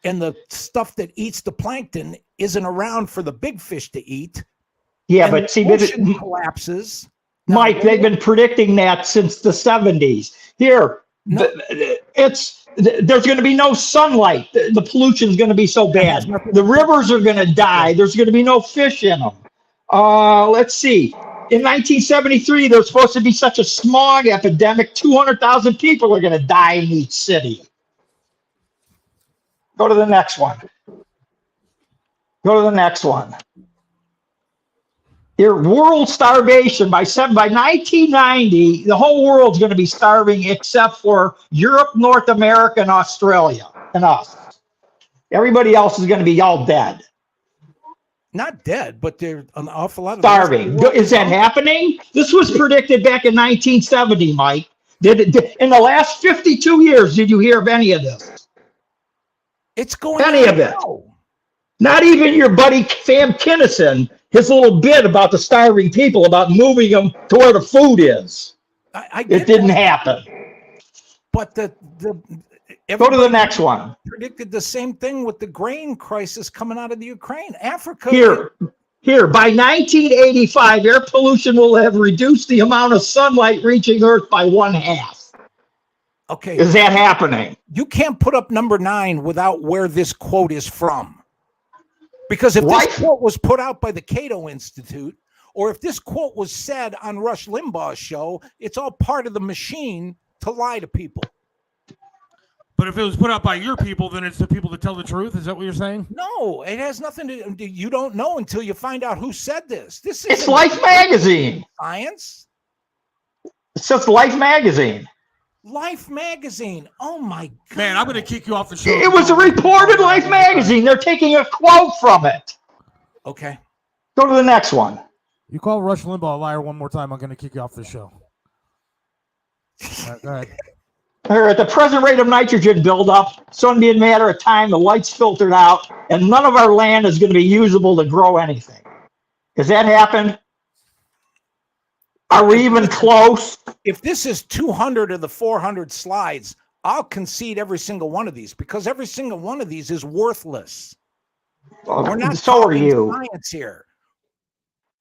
and the stuff that eats the plankton isn't around for the big fish to eat. Yeah, but see, it collapses. Mike, they've been predicting that since the 70s. Here, there's going to be no sunlight. The pollution is going to be so bad. The rivers are going to die. There's going to be no fish in them. Let's see. In 1973, there's supposed to be such a smog epidemic, 200,000 people are going to die in each city. Go to the next one. Go to the next one. Here, world starvation by 1990, the whole world's going to be starving except for Europe, North America, and Australia, and us. Everybody else is going to be all dead. Not dead, but they're an awful lot of starving. Is that happening? This was predicted back in 1970, Mike. In the last 52 years, did you hear of any of this? It's going any of it. Not even your buddy Sam Kinison, his little bit about the starving people, about moving them to where the food is. It didn't happen. But go to the next one. Predicted the same thing with the grain crisis coming out of the Ukraine. Africa. Here, by 1985, air pollution will have reduced the amount of sunlight reaching Earth by 1/2. Okay. Is that happening? You can't put up number 9 without where this quote is from. Because if this quote was put out by the Cato Institute, or if this quote was said on Rush Limbaugh's show, it's all part of the machine to lie to people. But if it was put out by your people, then it's the people that tell the truth. Is that what you're saying? No, it has nothing to. You don't know until you find out who said this. It's Life Magazine. Science. It says Life Magazine. Life Magazine. Oh my God. Man, I'm going to kick you off the show. It was a report in Life Magazine. They're taking a quote from it. Okay. Go to the next one. You call Rush Limbaugh a liar one more time, I'm going to kick you off the show. All right, go ahead. At the present rate of nitrogen buildup, it's going to be a matter of time. The light's filtered out, and none of our land is going to be usable to grow anything. Has that happened? Are we even close? If this is 200 of the 400 slides, I'll concede every single one of these, because every single one of these is worthless. Well, we're not so are talking you. Science here.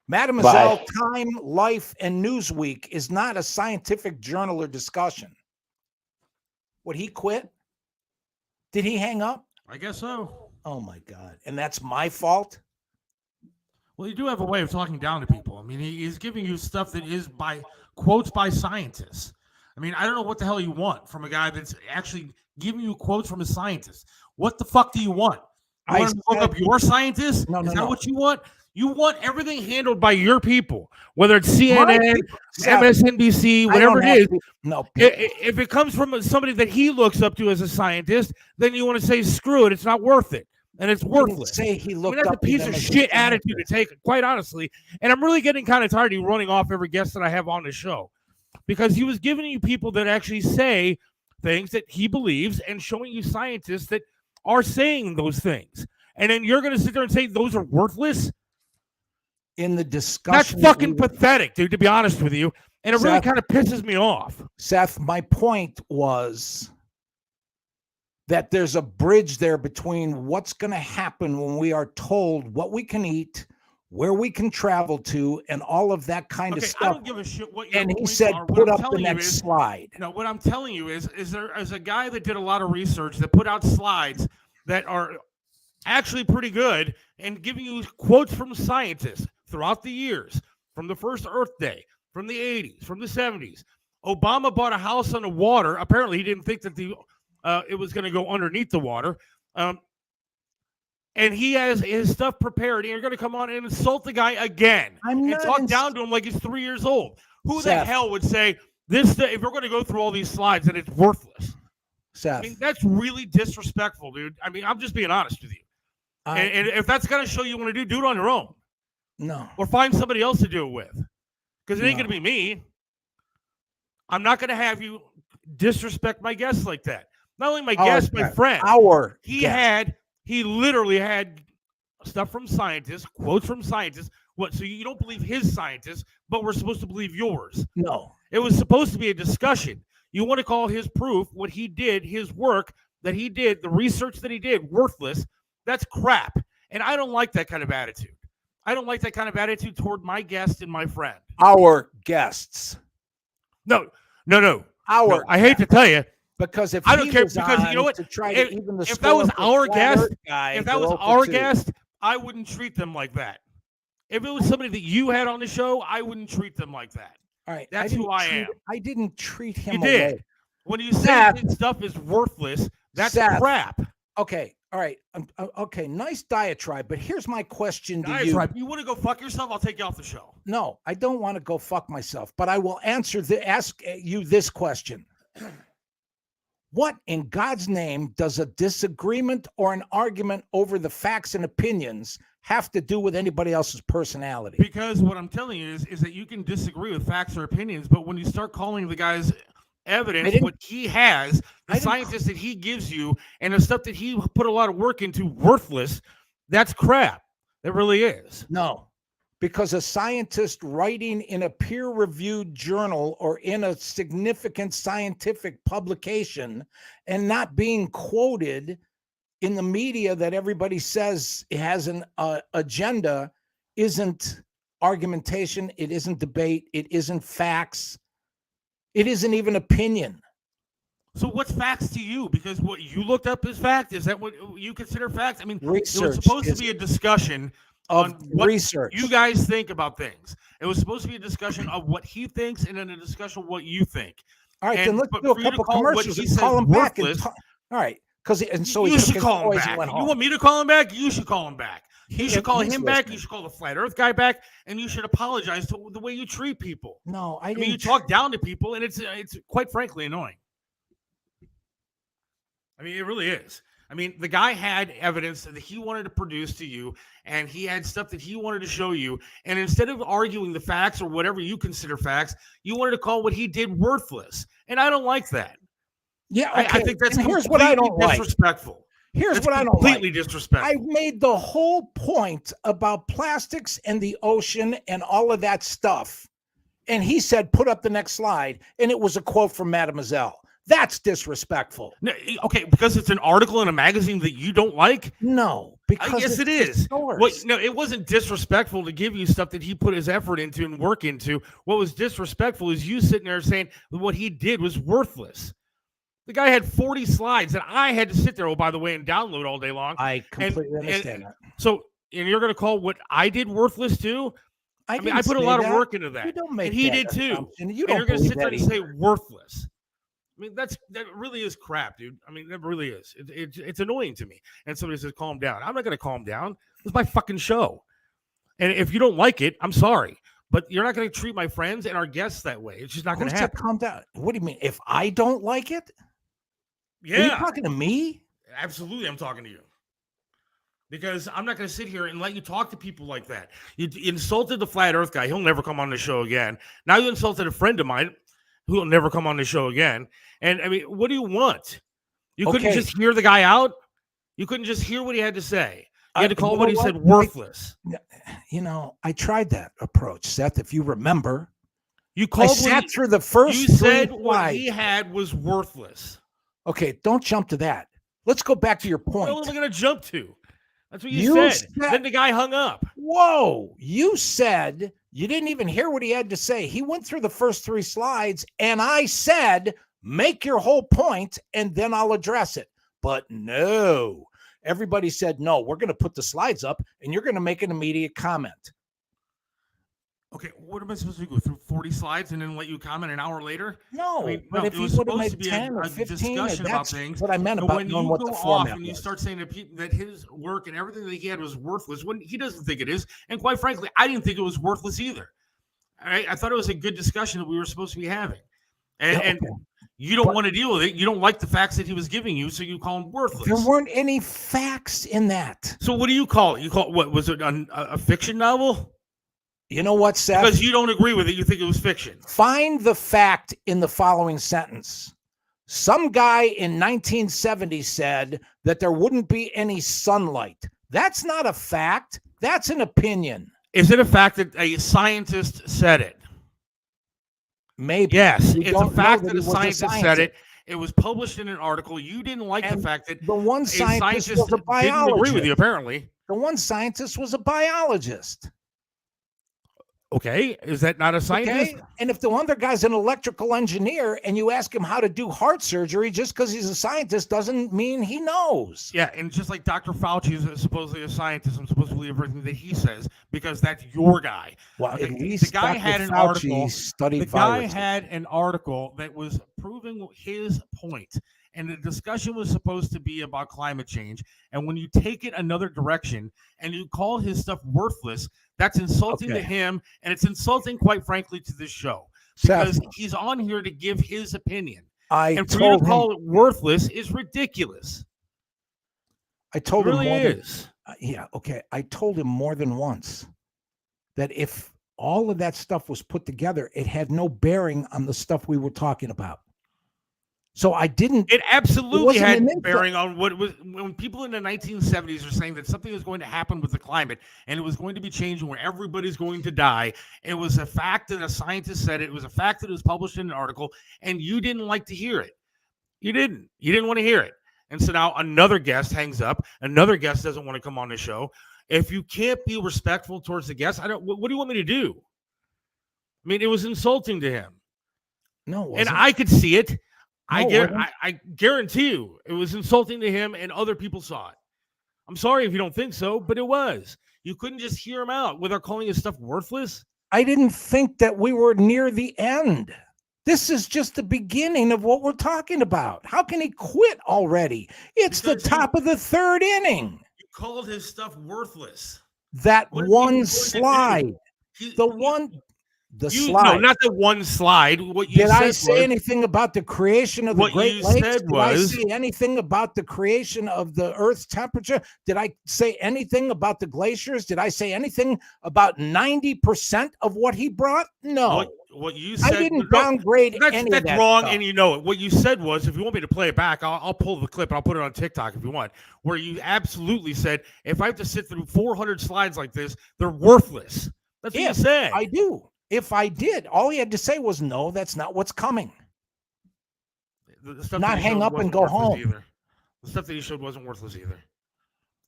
Mademoiselle, Time, Life, and Newsweek is not a scientific journal or discussion. Would he quit? Did he hang up? I guess so. Oh my God. And that's my fault? Well, you do have a way of talking down to people. I mean, he's giving you stuff that is by quotes by scientists. I mean, I don't know what the hell you want from a guy that's actually giving you quotes from a scientist. What the fuck do you want? You want to look up your scientist? Is that what you want? You want everything handled by your people, whether it's CNN, MSNBC, whatever it is. If it comes from somebody that he looks up to as a scientist, then you want to say, screw it, it's not worth it. And it's worthless. Say he looked that's a piece of shit attitude to take, quite honestly. And I'm really getting kind of tired of you running off every guest that I have on the show, because he was giving you people that actually say things that he believes and showing you scientists that are saying those things. And then you're going to sit there and say those are worthless? In the discussion. That's fucking pathetic, dude, to be honest with you. And it really kind of pisses me off. Seth, my point was that there's a bridge there between what's going to happen when we are told what we can eat, where we can travel to, and all of that kind of stuff. I don't give a shit what your And he points said, are. put up the next slide. No, what I'm telling you is there is a guy that did a lot of research that put out slides that are actually pretty good and giving you quotes from scientists throughout the years, from the first Earth Day, from the 80s, from the 70s. Obama bought a house on the water. Apparently, he didn't think that it was going to go underneath the water. And he has his stuff prepared, and you're going to come on and insult the guy again and talk down to him like he's 3 years old. Who the hell would say this? If we're going to go through all these slides, then it's worthless? Seth. I mean, that's really disrespectful, dude. I mean, I'm just being honest with you. And if that's going to show you want to do it on your own. No. Or find somebody else to do it with. Because it ain't going to be me. I'm not going to have you disrespect my guests like that. Not only my guest, my friend. He literally had stuff from scientists, quotes from scientists. What? So you don't believe his scientists, but we're supposed to believe yours? No. It was supposed to be a discussion. You want to call his proof, what he did, his work that he did, the research that he did, worthless? That's crap. And I don't like that kind of attitude. I don't like that kind of attitude toward my guest and my friend. Our guests. No. I hate to tell you. Because if I don't care, because you know what? If that was our guest, I wouldn't treat them like that. If it was somebody that you had on the show, I wouldn't treat them like that. All right, that's who I am. I didn't treat him. You did. Away. When you say his stuff is worthless, that's crap. Okay, all right, okay. Nice diatribe, but here's my question to you. You want to go fuck yourself? I'll take you off the show. No, I don't want to go fuck myself, but I will ask you this question. What in God's name does a disagreement or an argument over the facts and opinions have to do with anybody else's personality? Because what I'm telling you is that you can disagree with facts or opinions, but when you start calling the guy's evidence, what he has, the scientists that he gives you, and the stuff that he put a lot of work into worthless, that's crap. It really is. No. Because a scientist writing in a peer-reviewed journal or in a significant scientific publication and not being quoted in the media that everybody says it has an agenda isn't argumentation, it isn't debate, it isn't facts, it isn't even opinion. So what's facts to you? Because what you looked up is fact. Is that what you consider facts? I mean, research. It was supposed to be a discussion on what research you guys think about things. It was supposed to be a discussion of what he thinks and then a discussion of what you think. All right, then let's do a couple commercials and call him back. All right, because you should call him back. You want me to call him back? You should call him back. You should call him back. You should call the Flat Earth guy back, and you should apologize to the way you treat people. No, I mean, you talk down to people, and it's quite frankly annoying. I mean, it really is. I mean, the guy had evidence that he wanted to produce to you, and he had stuff that he wanted to show you. And instead of arguing the facts or whatever you consider facts, you wanted to call what he did worthless. And I don't like that. Yeah, okay. I think that's what I don't disrespectful. Like. Here's what I don't completely disrespectful. I made the whole point about plastics and the ocean and all of that stuff. And he said, put up the next slide. And it was a quote from Mademoiselle. That's disrespectful. No, okay, because it's an article in a magazine that you don't like? No, because yes, it is. No, it wasn't disrespectful to give you stuff that he put his effort into and work into. What was disrespectful is you sitting there saying what he did was worthless. The guy had 40 slides that I had to sit there, by the way, and download all day long. I completely understand that. So, and you're going to call what I did worthless too? I mean, I put a lot of work into that. You don't make and he that did too. And you're going to sit there and say worthless. I mean, that really is crap, dude. I mean, that really is. It's annoying to me. And somebody says, calm down. I'm not going to calm down. It's my fucking show. And if you don't like it, I'm sorry. But you're not going to treat my friends and our guests that way. It's just not going to happen. Calm down. What do you mean? If I don't like it? Yeah. Are you talking to me? Absolutely, I'm talking to you. Because I'm not going to sit here and let you talk to people like that. You insulted the Flat Earth guy. He'll never come on the show again. Now you insulted a friend of mine who will never come on the show again. And, I mean, what do you want? You couldn't just hear the guy out? You couldn't just hear what he had to say? You had to call what he said worthless. You know, I tried that approach, Seth, if you remember. You called through the first You said what he had was worthless. Okay, don't jump to that. Let's go back to your point. What am I going to jump to? That's what you said. Then the guy hung up. Whoa. You said you didn't even hear what he had to say. He went through the first 3 slides, and I said, make your whole point, and then I'll address it. But no. Everybody said, no, we're going to put the slides up, and you're going to make an immediate comment. Okay, what am I supposed to do? Go through 40 slides and then let you comment an hour later? No, but if you would have made 10 or 15, that's what I meant about knowing what the format was. And you start saying that his work and everything that he had was worthless when he doesn't think it is. And quite frankly, I didn't think it was worthless either. All right, I thought it was a good discussion that we were supposed to be having. And you don't want to deal with it. You don't like the facts that he was giving you, so you call him worthless. There weren't any facts in that. So what do you call it? You call it what? Was it a fiction novel? You know what, Seth? Because you don't agree with it. You think it was fiction. Find the fact in the following sentence. Some guy in 1970 said that there wouldn't be any sunlight. That's not a fact. That's an opinion. Is it a fact that a scientist said it? Maybe. Yes, it's a fact that a scientist said it. It was published in an article. You didn't like the fact that the one scientist was a biologist. Didn't agree with you, apparently. The one scientist was a biologist. Okay, is that not a scientist? Okay. And if the other guy's an electrical engineer and you ask him how to do heart surgery, just because he's a scientist doesn't mean he knows. Yeah, and just like Dr. Fauci is supposedly a scientist, I'm supposed to believe everything that he says because that's your guy. Well, okay, at least the guy had an article. The guy had an article that was proving his point. And the discussion was supposed to be about climate change. And when you take it another direction and you call his stuff worthless, that's insulting to him. And it's insulting, quite frankly, to this show. Because Seth, he's on here to give his opinion. And for you to call it worthless is ridiculous. I told him more is. I told him more than once that if all of that stuff was put together, it had no bearing on the stuff we were talking about. So I didn't. It absolutely had bearing on what was when people in the 1970s are saying that something is going to happen with the climate and it was going to be changing where everybody's going to die. It was a fact that a scientist said it. It was a fact that it was published in an article, and you didn't like to hear it. You didn't. You didn't want to hear it. And so now another guest hangs up. Another guest doesn't want to come on the show. If you can't be respectful towards the guest, what do you want me to do? I mean, it was insulting to him. No, it wasn't. And I could see it. I guarantee you it was insulting to him and other people saw it. I'm sorry if you don't think so, but it was. You couldn't just hear him out without calling his stuff worthless. I didn't think that we were near the end. This is just the beginning of what we're talking about. How can he quit already? It's because the top of the 3rd inning. You called his stuff worthless. That one slide. The slide. No, not the one slide. What you did said I say anything about the creation of the Great Lakes? Did I say anything about the creation of the Earth's temperature? Did I say anything about the glaciers? Did I say anything about 90% of what he brought? No. What you said, I didn't downgrade any of that. That's wrong, stuff. and you know it. What you said was, if you want me to play it back, I'll pull the clip and I'll put it on TikTok if you want, where you absolutely said, if I have to sit through 400 slides like this, they're worthless. That's what you said. I do. If I did, all he had to say was, no, that's not what's coming. the stuff not that he hang showed up and wasn't go worthless home. either. The stuff that he showed wasn't worthless either.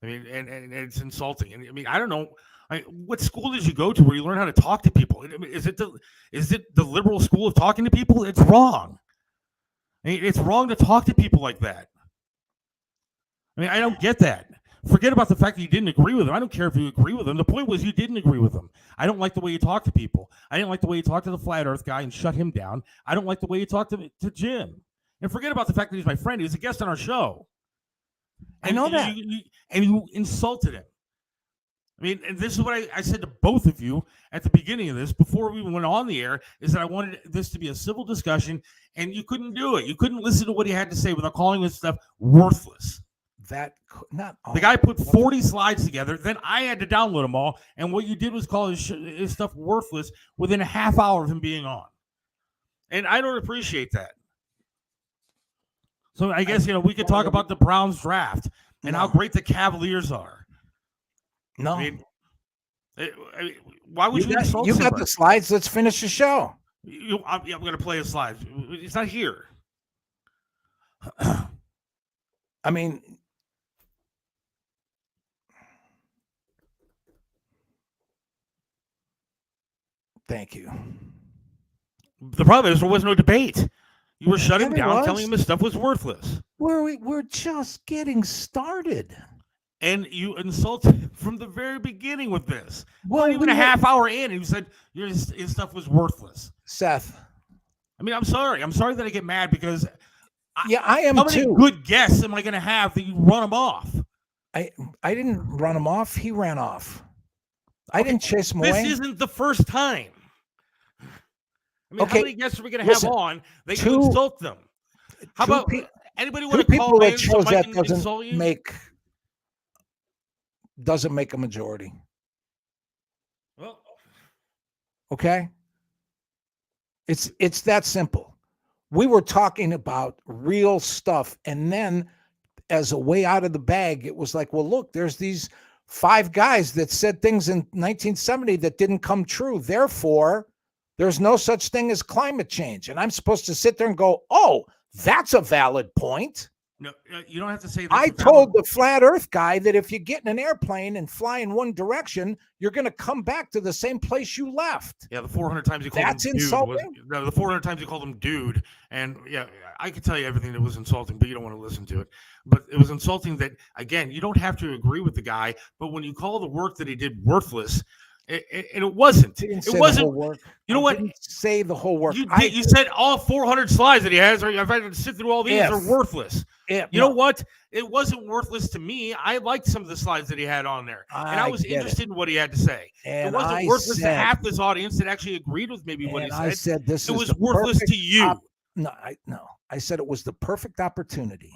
I mean, and it's insulting. And I mean, I don't know. What school did you go to where you learn how to talk to people? I mean, is it the liberal school of talking to people? It's wrong. I mean, it's wrong to talk to people like that. I mean, I don't get that. Forget about the fact that you didn't agree with him. I don't care if you agree with him. The point was you didn't agree with him. I don't like the way you talk to people. I didn't like the way you talked to the flat earth guy and shut him down. I don't like the way you talked to Jim. And forget about the fact that he's my friend. He was a guest on our show. I know that. And you insulted him. I mean, and this is what I said to both of you at the beginning of this, before we even went on the air, is that I wanted this to be a civil discussion, and you couldn't do it. You couldn't listen to what he had to say without calling this stuff worthless. The guy put 40 slides together. Then I had to download them all. And what you did was call his stuff worthless within a half hour of him being on. And I don't appreciate that. So I guess, we could talk about the Browns draft and how great the Cavaliers are. No. I mean, why would you insult You somebody? got the slides. Let's finish the show. I'm going to play a slide. It's not here. I mean, thank you. The problem is there was no debate. You were shutting Yeah, there down, was. telling him his stuff was worthless. We're just getting started. And you insulted from the very beginning with this. Well, Not even a half hour in, and you said his stuff was worthless. Seth. I mean, I'm sorry. I'm sorry that I get mad because I am how many too. good guests am I going to have that you run them off? I didn't run him off. He ran off. I didn't chase him away. This isn't the first time. I mean, Okay, how many guests are we going to have on that you insult them? How two about pe- anybody Two want to people call that in chose somebody that and insult doesn't you? make a majority. Well, Okay? It's that simple. We were talking about real stuff, and then as a way out of the bag, it was like, well, look, there's these 5 guys that said things in 1970 that didn't come true. Therefore, there's no such thing as climate change. And I'm supposed to sit there and go, oh, that's a valid point. no, you don't have to say that. I told the flat earth guy that if you get in an airplane and fly in one direction, you're going to come back to the same place you left. Yeah, the 400 times you called That's him dude. insulting? The 400 times you called him dude. And yeah, I could tell you everything that was insulting, but you don't want to listen to it. But it was insulting that, again, you don't have to agree with the guy, but when you call the work that he did worthless, and it wasn't. It wasn't. Work. You know what? Didn't say the whole work. You said all 400 slides that he has, or I've had to sit through all these, are worthless. You know what? It wasn't worthless to me. I liked some of the slides that he had on there, and I was interested in what he had to say. And it wasn't worthless to half this audience that actually agreed with maybe what he said. I said this. It was worthless to you. I said it was the perfect opportunity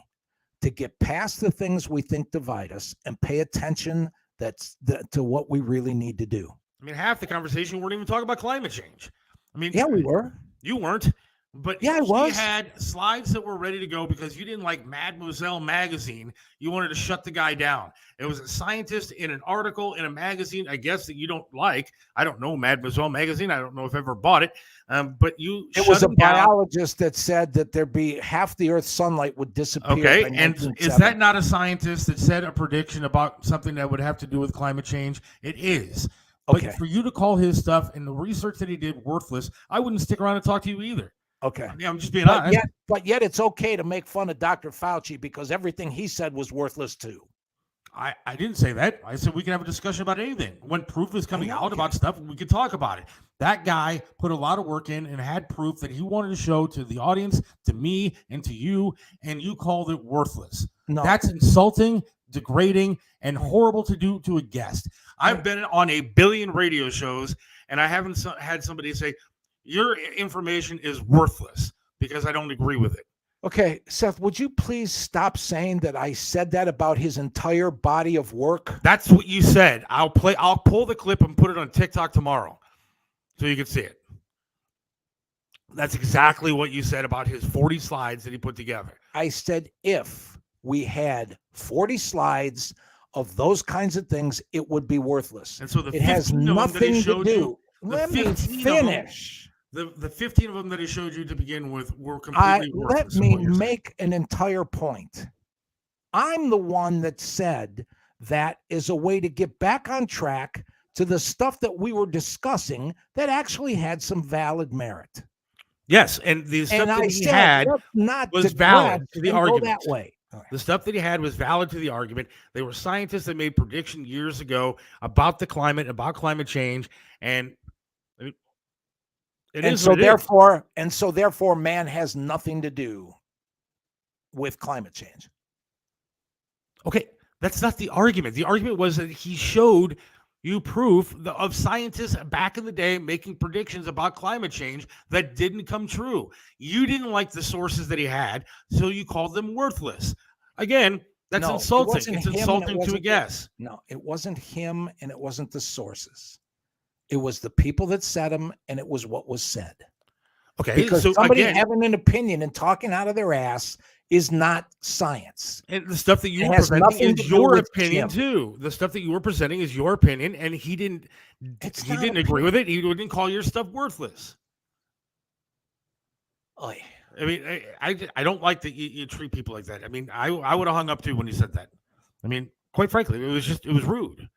to get past the things we think divide us and pay attention to what we really need to do. I mean, half the conversation we weren't even talking about climate change. I mean, yeah, we were. You weren't. But yeah, I was. She had slides that were ready to go because you didn't like Mademoiselle magazine. You wanted to shut the guy down. It was a scientist in an article in a magazine, I guess, that you don't like. I don't know Mademoiselle magazine. I don't know if I ever bought it. But it was a biologist that said that there'd be half the Earth's sunlight would disappear. Okay, and is that not a scientist that said a prediction about something that would have to do with climate change? It is. But for you to call his stuff and the research that he did worthless, I wouldn't stick around and talk to you either. Okay. Yeah, I'm just being honest. But yet it's okay to make fun of Dr. Fauci because everything he said was worthless too. I didn't say that. I said we can have a discussion about anything. When proof is coming out about stuff, we can talk about it. That guy put a lot of work in and had proof that he wanted to show to the audience, to me, and to you, and you called it worthless. No. That's insulting, degrading, and horrible to do to a guest. I've been on a billion radio shows, and I haven't had somebody say, your information is worthless because I don't agree with it. Okay, Seth, would you please stop saying that I said that about his entire body of work? That's what you said. I'll pull the clip and put it on TikTok tomorrow so you can see it. That's exactly what you said about his 40 slides that he put together. I said if we had 40 slides of those kinds of things, it would be worthless. And so it has nothing to do. Let me finish. The 15 of them that he showed you to begin with were completely let worthless. me make an entire point. I'm the one that said that is a way to get back on track to the stuff that we were discussing that actually had some valid merit. Yes, and the stuff that he had was valid to the argument. That way. The stuff that he had was valid to the argument. They were scientists that made predictions years ago about the climate, about climate change, and so therefore, man has nothing to do with climate change. Okay, that's not the argument. The argument was that he showed you proof of scientists back in the day making predictions about climate change that didn't come true. You didn't like the sources that he had, so you called them worthless. Again, that's insulting. It's insulting to a guess. No, it wasn't him, and it wasn't the sources. It was the people that said them, and it was what was said. Okay, because somebody having an opinion and talking out of their ass is not science. And the stuff that you were presenting is your opinion too. The stuff that you were presenting is your opinion, and he didn't agree with it. He didn't call your stuff worthless. Oy. I mean, I don't like that you treat people like that. I mean, I would have hung up too when you said that. I mean, quite frankly, it was rude.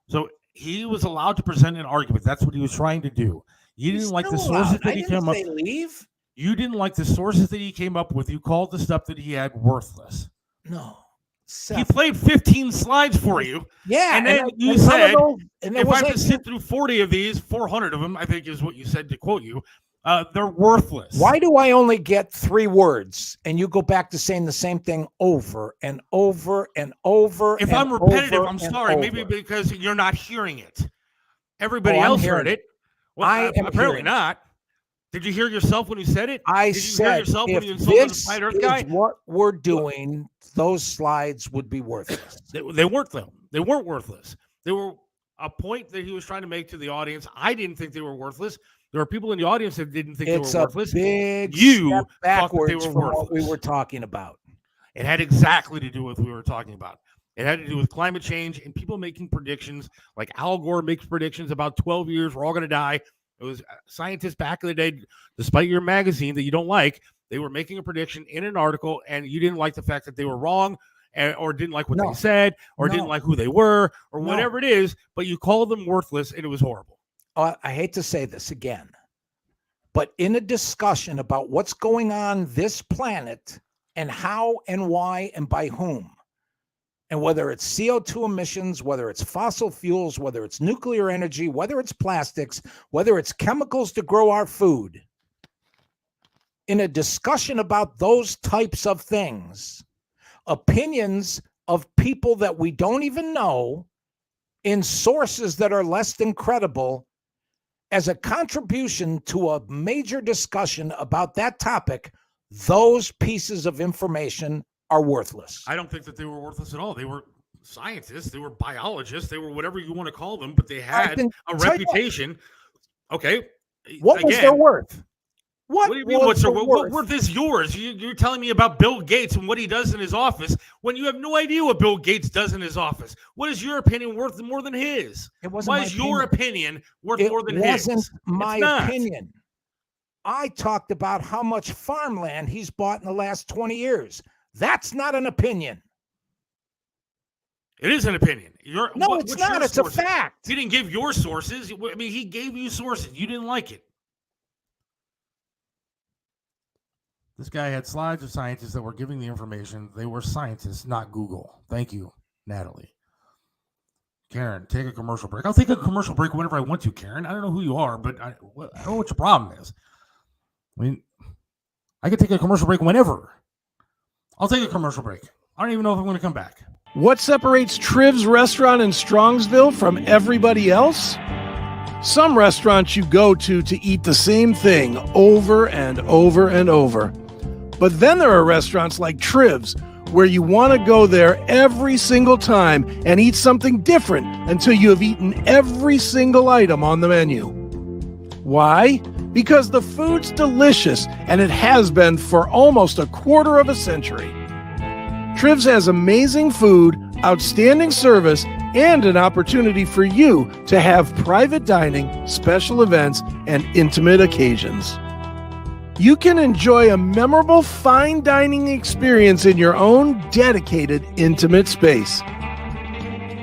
So he was allowed to present an argument. That's what he was trying to do. You didn't like the sources that he came up with. Leave. You didn't like the sources that he came up with. You called the stuff that he had worthless. No. Seth. He played 15 slides for you. Yeah. And then you said, if I have to sit through 40 of these, 400 of them, I think is what you said to quote you, they're worthless. Why do I only get 3 words and you go back to saying the same thing over and over and over? If I'm repetitive, I'm sorry. Maybe because you're not hearing it. Everybody else heard it. Well, I am apparently not. Did you hear yourself when you said it? Did you hear yourself when you insulted the Flat Earth guy? What we're doing, those slides would be worthless. They weren't, though. They weren't worthless. They were a point that he was trying to make to the audience. I didn't think they were worthless. There are people in the audience that didn't think they were worthless. It's a big step backwards from what we were talking about. It had exactly to do with what we were talking about. It had to do with climate change and people making predictions, like Al Gore makes predictions about 12 years, we're all going to die. It was scientists back in the day, despite your magazine that you don't like, they were making a prediction in an article, and you didn't like the fact that they were wrong or didn't like what they said or didn't like who they were or whatever it is, but you called them worthless, and it was horrible. I hate to say this again, but in a discussion about what's going on this planet and how and why and by whom, and whether it's CO2 emissions, whether it's fossil fuels, whether it's nuclear energy, whether it's plastics, whether it's chemicals to grow our food, in a discussion about those types of things, opinions of people that we don't even know in sources that are less than credible as a contribution to a major discussion about that topic, those pieces of information are worthless. I don't think that they were worthless at all. They were scientists, they were biologists, they were whatever you want to call them, but they had a reputation. Okay. What was their worth? What do you mean what's their worth? What worth is yours? You're telling me about Bill Gates and what he does in his office when you have no idea what Bill Gates does in his office. What is your opinion worth more than his? Why is your opinion worth more than his? It wasn't my opinion. I talked about how much farmland he's bought in the last 20 years. That's not an opinion. It is an opinion. It's not. It's a fact. He didn't give your sources. I mean, he gave you sources. You didn't like it. This guy had slides of scientists that were giving the information. They were scientists, not Google. Thank you, Natalie. Karen, take a commercial break. I'll take a commercial break whenever I want to, Karen. I don't know who you are, but I don't know what your problem is. I mean, I could take a commercial break whenever. I'll take a commercial break. I don't even know if I'm going to come back. What separates Triv's restaurant in Strongsville from everybody else? Some restaurants you go to eat the same thing over and over and over. But then there are restaurants like Triv's where you want to go there every single time and eat something different until you have eaten every single item on the menu. Why? Because the food's delicious, and it has been for almost a quarter of a century. Triv's has amazing food, outstanding service, and an opportunity for you to have private dining, special events, and intimate occasions. You can enjoy a memorable fine dining experience in your own dedicated, intimate space.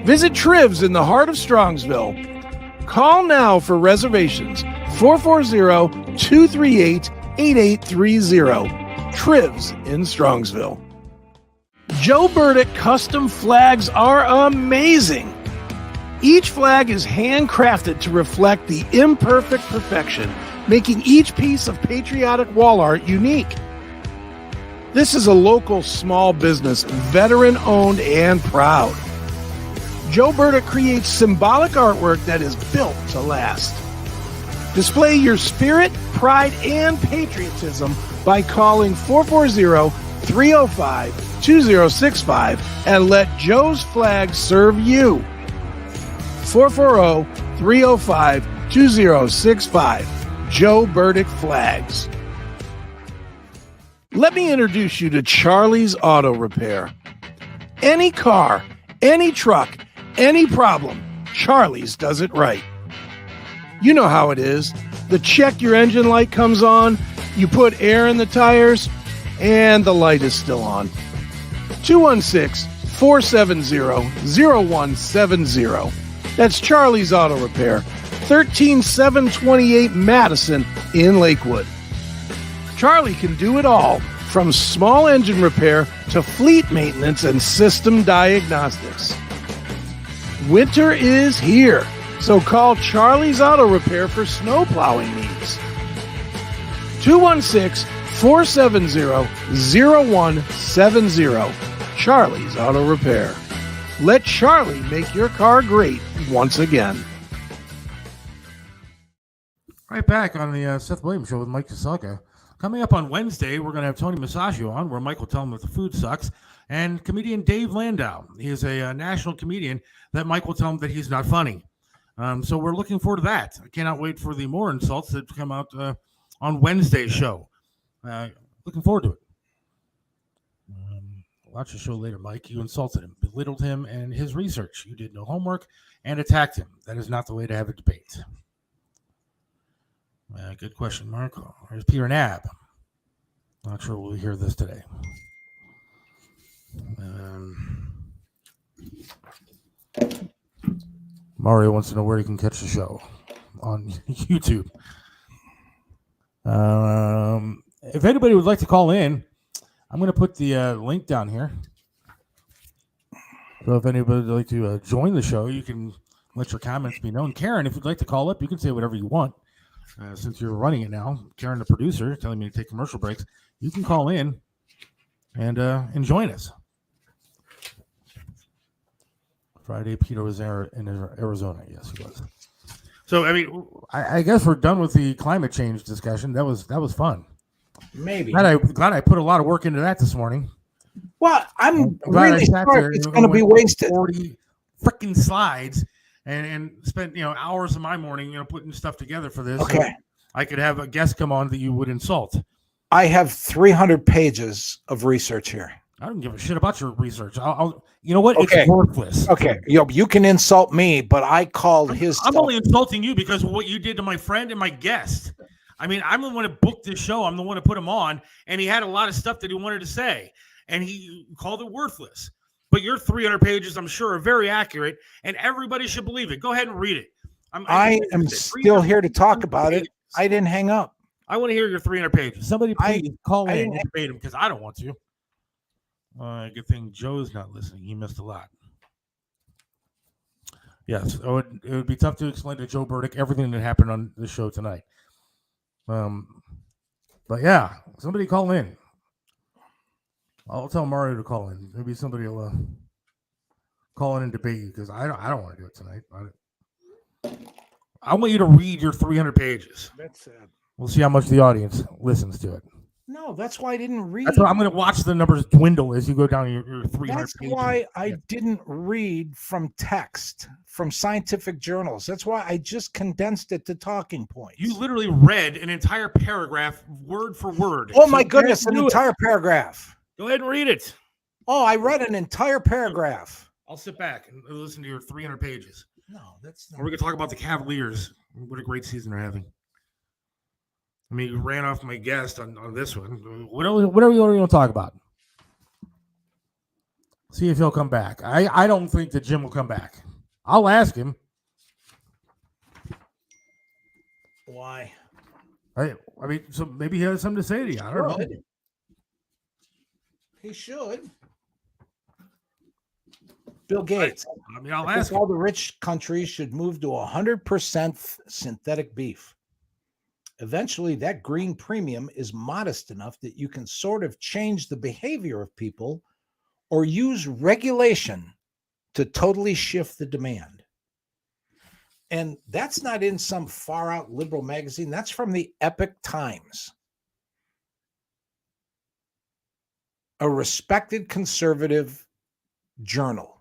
Visit Triv's in the heart of Strongsville. Call now for reservations, 440-238-8830. Triv's in Strongsville. Joe Burdick custom flags are amazing. Each flag is handcrafted to reflect the imperfect perfection, making each piece of patriotic wall art unique. This is a local small business, veteran-owned and proud. Joe Burdick creates symbolic artwork that is built to last. Display your spirit, pride, and patriotism by calling 440-305-2065 and let Joe's flag serve you. 440-305-2065. Joe Burdick Flags. Let me introduce you to Charlie's Auto Repair. Any car, any truck, any problem, Charlie's does it right. You know how it is. The check your engine light comes on, you put air in the tires, and the light is still on. 216-470-0170. That's Charlie's Auto Repair, 13728 Madison in Lakewood. Charlie can do it all, from small engine repair to fleet maintenance and system diagnostics. Winter is here, so call Charlie's Auto Repair for snow plowing needs. 216-470-0170. Charlie's Auto Repair. Let Charlie make your car great once again. Right back on the Seth Williams Show with Mike Kasaka. Coming up on Wednesday, we're going to have Tony Masaccio on, where Mike will tell him that the food sucks, and comedian Dave Landau. He is a national comedian that Mike will tell him that he's not funny. So we're looking forward to that. I cannot wait for the more insults that come out on Wednesday's show. Looking forward to it. Watch the show later, Mike. You insulted him, belittled him and his research. You did no homework and attacked him. That is not the way to have a debate. Good question, Mark. There's Peter Nab. Not sure we'll hear this today. Mario wants to know where he can catch the show on YouTube. If anybody would like to call in, I'm going to put the link down here. So if anybody would like to join the show, you can let your comments be known. Karen, if you'd like to call up, you can say whatever you want. Since you're running it now, Karen, the producer, telling me to take commercial breaks, you can call in and join us. Friday, Peter was there in Arizona. Yes, he was. So, I mean, I guess we're done with the climate change discussion. That was fun. Maybe. Glad I put a lot of work into that this morning. Well, I'm really sorry it's going to be wasted. 40 freaking slides and spent hours of my morning putting stuff together for this. Okay. So I could have a guest come on that you would insult. I have 300 pages of research here. I don't give a shit about your research. I'll you know what? Okay. It's worthless. Okay. You can insult me, but I called his I'm stuff. only insulting you because of what you did to my friend and my guest. I mean, I'm the one who booked this show. I'm the one who put him on, and he had a lot of stuff that he wanted to say, and he called it worthless. But your 300 pages, I'm sure, are very accurate, and everybody should believe it. Go ahead and read it. I am still here to talk about it. I didn't hang up. I want to hear your 300 pages. Somebody please call in and debate him because I don't want to. Good thing Joe's not listening. He missed a lot. Yes, it would be tough to explain to Joe Burdick everything that happened on the show tonight. But yeah, somebody call in. I'll tell Mario to call in. Maybe somebody will call in and debate you because I don't want to do it tonight. I want you to read your 300 pages. That's sad. We'll see how much the audience listens to it. No, that's why I didn't read. That's why I'm going to watch the numbers dwindle as you go down your 300 That's pages. why I didn't read from text, from scientific journals. That's why I just condensed it to talking points. You literally read an entire paragraph word for word. Oh, my goodness, an entire paragraph. Go ahead and read it. Oh, I read an entire paragraph. I'll sit back and listen to your 300 pages. No, that's not. Or we could talk about the Cavaliers. What a great season they're having. I mean, you ran off my guest on this one. Whatever you want to talk about. See if he'll come back. I don't think that Jim will come back. I'll ask him. Why? I mean, so maybe he has something to say to you. I don't know. He should. Bill Gates. I mean, I'll I think ask him. all the rich countries should move to 100% synthetic beef. Eventually, that green premium is modest enough that you can sort of change the behavior of people or use regulation to totally shift the demand. And that's not in some far out liberal magazine. That's from the Epoch Times, a respected conservative journal.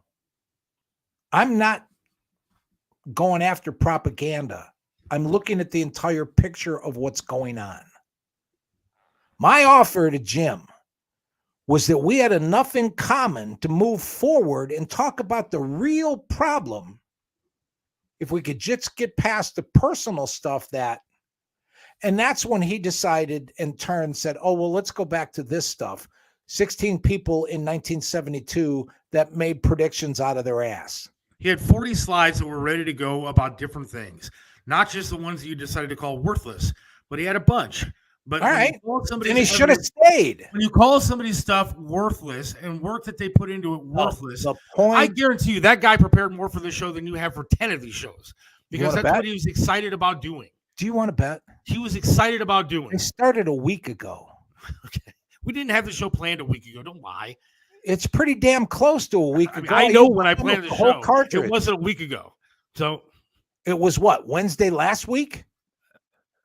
I'm not going after propaganda. I'm looking at the entire picture of what's going on. My offer to Jim was that we had enough in common to move forward and talk about the real problem. If we could just get past the personal stuff and that's when he decided and turned, said, oh, well, let's go back to this stuff. 16 people in 1972 that made predictions out of their ass. He had 40 slides that were ready to go about different things, not just the ones that you decided to call worthless, but he had a bunch. But all right, and he should have stayed. When you call somebody's stuff worthless and work that they put into it worthless, the point, I guarantee you that guy prepared more for this show than you have for 10 of these shows, because that's what he was excited about doing. Do you want to bet? He was excited about doing. It started a week ago. Okay, we didn't have the show planned a week ago. Don't lie. It's pretty damn close to a week ago. I know when I planned the show, cartridge. It wasn't a week ago. So it was what, Wednesday last week?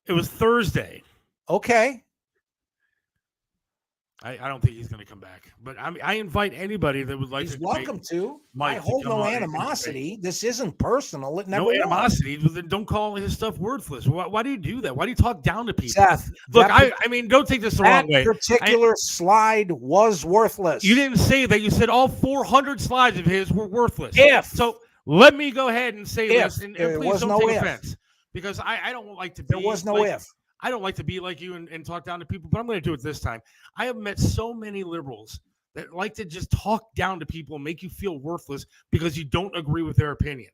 It was Thursday. Okay. I don't think he's going to come back, but I invite anybody that would like he's to. Welcome to. I hold no animosity. This isn't personal. It never no animosity. Then don't call his stuff worthless. Why do you do that? Why do you talk down to people? Seth, look, I mean, don't take this the wrong way. That particular slide was worthless. You didn't say that. You said all 400 slides of his were worthless. So let me go ahead and say this, and please don't take offense, because I don't like to be. There was no if. I don't like to be like you and talk down to people, but I'm going to do it this time. I have met so many liberals that like to just talk down to people and make you feel worthless because you don't agree with their opinion.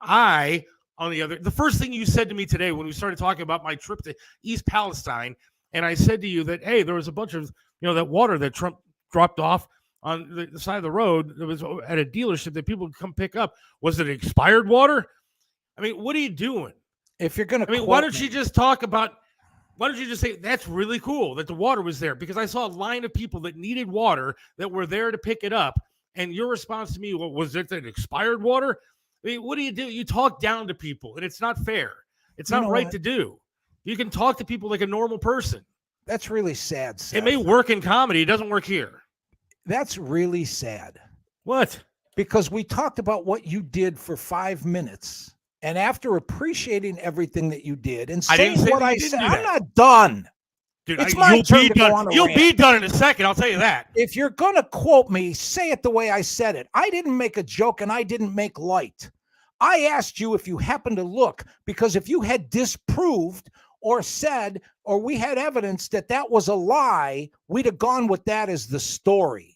The first thing you said to me today when we started talking about my trip to East Palestine, and I said to you that, hey, there was a bunch of, that water that Trump dropped off on the side of the road that was at a dealership that people could come pick up. Was it expired water? I mean, what are you doing? If you're going to, why don't you just talk about? Why don't you just say that's really cool that the water was there? Because I saw a line of people that needed water that were there to pick it up. And your response to me, was it an expired water? I mean, what do? You talk down to people, and it's not fair. It's not right to do. You can talk to people like a normal person. That's really sad, Seth. It may work in comedy. It doesn't work here. That's really sad. What? Because we talked about what you did for 5 minutes. And after appreciating everything that you did and saying what I said, I'm not done. Dude, it's my turn to go on a You'll rant. be done in a second. I'll tell you that. If you're going to quote me, say it the way I said it. I didn't make a joke and I didn't make light. I asked you if you happened to look, because if you had disproved or said, or we had evidence that that was a lie, we'd have gone with that as the story.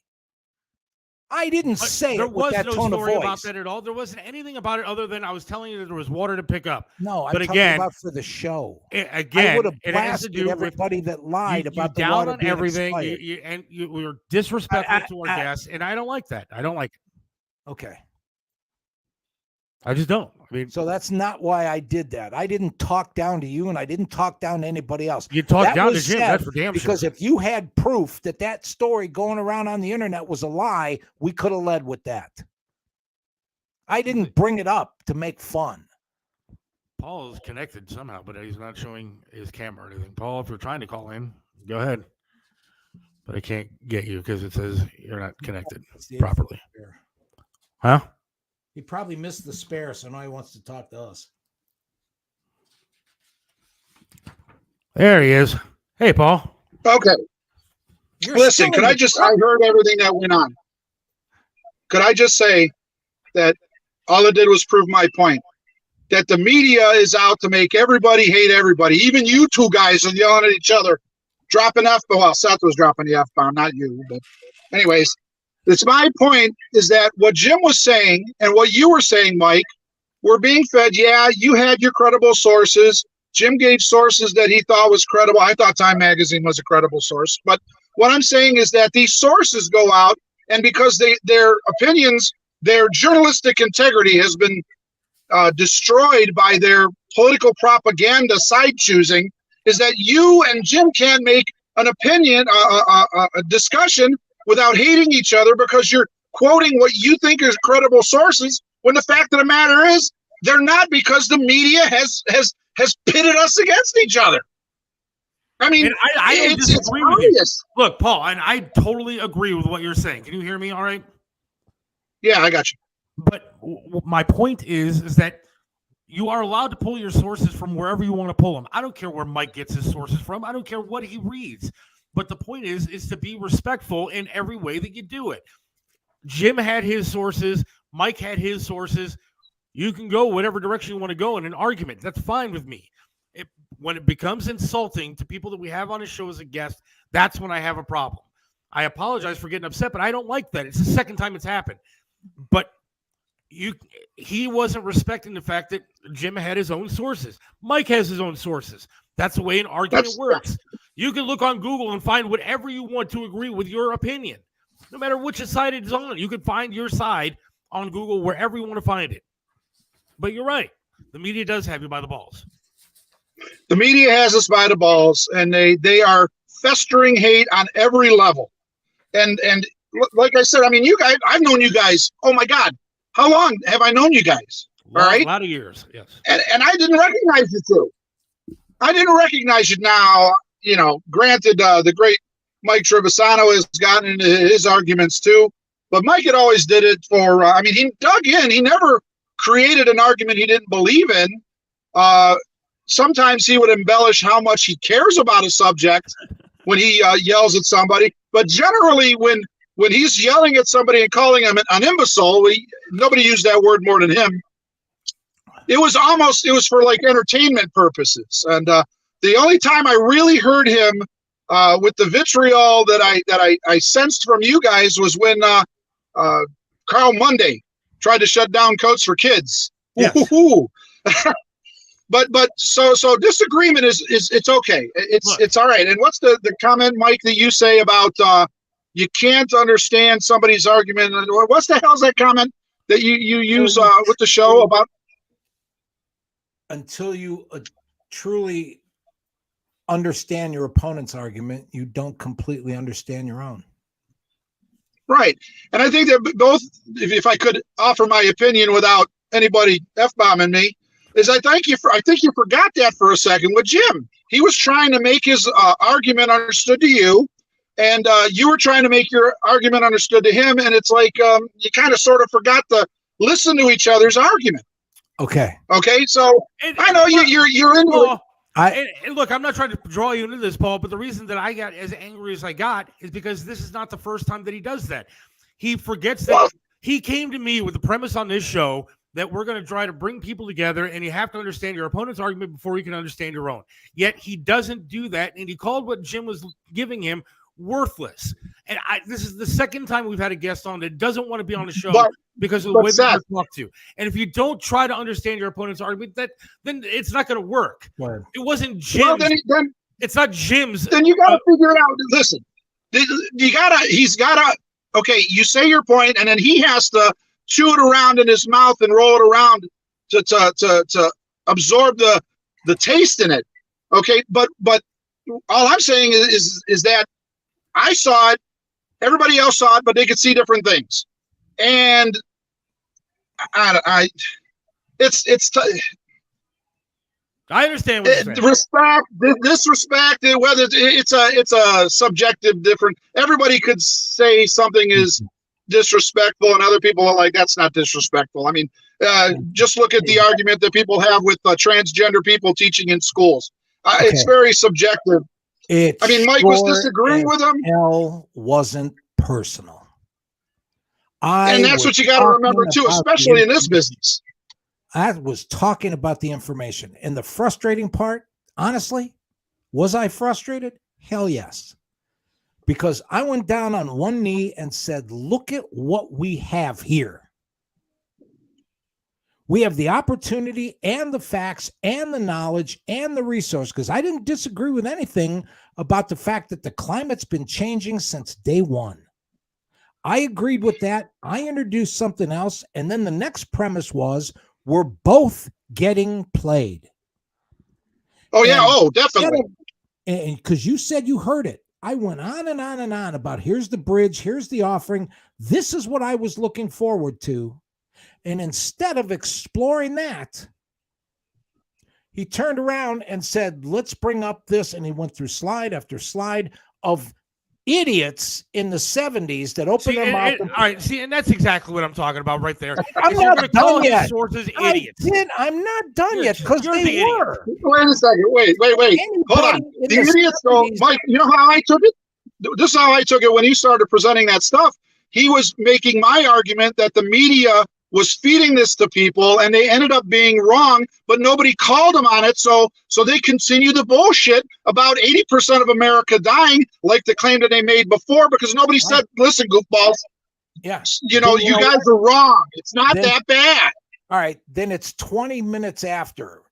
I didn't say it with that tone of voice. There was no story about that at all. There wasn't anything about it other than I was telling you that there was water to pick up. No, I'm talking about for the show. Again, I would have blasted everybody that lied about the water on everything. You were disrespectful to our guests, and I don't like that. I don't like it. Okay. I just don't. I mean, so that's not why I did that. I didn't talk down to you, and I didn't talk down to anybody else. You talked down to Jim. That's for damn sure. Because if you had proof that that story going around on the internet was a lie, we could have led with that. I didn't bring it up to make fun. Paul is connected somehow, but he's not showing his camera or anything. Paul, if you're trying to call in, go ahead. But I can't get you because it says you're not connected properly. Huh? He probably missed the spare, so now he wants to talk to us. There he is. Hey, Paul. Okay. Listen, I heard everything that went on. Could I just say, that all it did was prove my point. That the media is out to make everybody hate everybody. Even you two guys are yelling at each other, dropping F-bomb. Well, Seth was dropping the F-bomb, not you. But anyways, it's my point is that what Jim was saying and what you were saying, Mike, we're being fed. Yeah, you had your credible sources. Jim gave sources that he thought was credible. I thought Time Magazine was a credible source. But what I'm saying is that these sources go out, and because their opinions, their journalistic integrity has been destroyed by their political propaganda side choosing, is that you and Jim can't make an opinion, a discussion without hating each other because you're quoting what you think is credible sources, when the fact of the matter is they're not, because the media has pitted us against each other. I mean, I don't disagree with you. Look, Paul, and I totally agree with what you're saying. Can you hear me all right? Yeah, I got you. But my point is that you are allowed to pull your sources from wherever you want to pull them. I don't care where Mike gets his sources from. I don't care what he reads. But the point is to be respectful in every way that you do it. Jim had his sources. Mike had his sources. You can go whatever direction you want to go in an argument. That's fine with me. When it becomes insulting to people that we have on a show as a guest, that's when I have a problem. I apologize for getting upset, but I don't like that. It's the second time it's happened. But he wasn't respecting the fact that Jim had his own sources. Mike has his own sources. That's the way an argument works. You can look on Google and find whatever you want to agree with your opinion. No matter which side it's on, you can find your side on Google wherever you want to find it. But you're right. The media does have you by the balls. The media has us by the balls, and they are festering hate on every level. And like I said, I mean, you guys, I've known you guys. Oh my God, how long have I known you guys? All right, a lot of years, yes. And I didn't recognize you too. I didn't recognize you now. You know, granted, the great Mike Trevisano has gotten into his arguments too, but Mike had always did it for. I mean, he dug in. He never created an argument he didn't believe in. Sometimes he would embellish how much he cares about a subject when he yells at somebody. But generally, when he's yelling at somebody and calling him an imbecile, nobody used that word more than him. It was for like entertainment purposes. And the only time I really heard him with the vitriol that I sensed from you guys was when Carl Monday tried to shut down Coats for Kids. Yes. But so disagreement is it's okay. It's all right. And what's the comment, Mike, that you say about you can't understand somebody's argument? What's the hell's that comment that you use with the show about? Until you truly understand your opponent's argument, you don't completely understand your own. Right. And I think that both, if I could offer my opinion without anybody F-bombing me, is I think you forgot that for a second with Jim. He was trying to make his argument understood to you, and you were trying to make your argument understood to him, and it's like you kind of sort of forgot to listen to each other's argument. Okay. So I know you're into it. And look, I'm not trying to draw you into this, Paul, but the reason that I got as angry as I got is because this is not the first time that he does that. He forgets that he came to me with the premise on this show that we're going to try to bring people together, and you have to understand your opponent's argument before you can understand your own. Yet he doesn't do that, and he called what Jim was giving him worthless. And this is the second time we've had a guest on that doesn't want to be on the show because of the way they talk to you. And if you don't try to understand your opponent's argument, then it's not going to work. Right. It wasn't Jim's. Well, it's not Jim's. Then you got to figure it out. Listen, he's got to, okay, you say your point, and then he has to chew it around in his mouth and roll it around to absorb the taste in it. Okay, but all I'm saying is that I saw it, everybody else saw it, but they could see different things. And it's I understand what you're saying. Respect, disrespect, whether it's a subjective different. Everybody could say something is disrespectful, and other people are like, that's not disrespectful. I mean, just look at the argument that people have with transgender people teaching in schools. It's very subjective. Mike was disagreeing with him. Hell wasn't personal. And that's what you got to remember too, especially in this business. I was talking about the information. And the frustrating part, honestly, was I frustrated? Hell yes. Because I went down on one knee and said, look at what we have here. We have the opportunity and the facts and the knowledge and the resource, because I didn't disagree with anything about the fact that the climate's been changing since day one. I agreed with that. I introduced something else. And then the next premise was we're both getting played. Oh, yeah. Oh, definitely. And because you said you heard it. I went on and on and on about here's the bridge, here's the offering. This is what I was looking forward to. And instead of exploring that, he turned around and said, let's bring up this. And he went through slide after slide of idiots in the 70s that opened their mouth. All right, see, and that's exactly what I'm talking about right there. I'm not done yet. Sources idiots. I'm not done yet because they were. Wait a second. Wait. Hold on. The idiots, though, Mike, you know how I took it? This is how I took it when he started presenting that stuff. He was making my argument that the media was feeding this to people and they ended up being wrong, but nobody called them on it. So they continue the bullshit about 80% of America dying, like the claim that they made before, because nobody said, listen, goofballs, yes, you guys are wrong. It's not that bad. All right. Then it's 20 minutes after.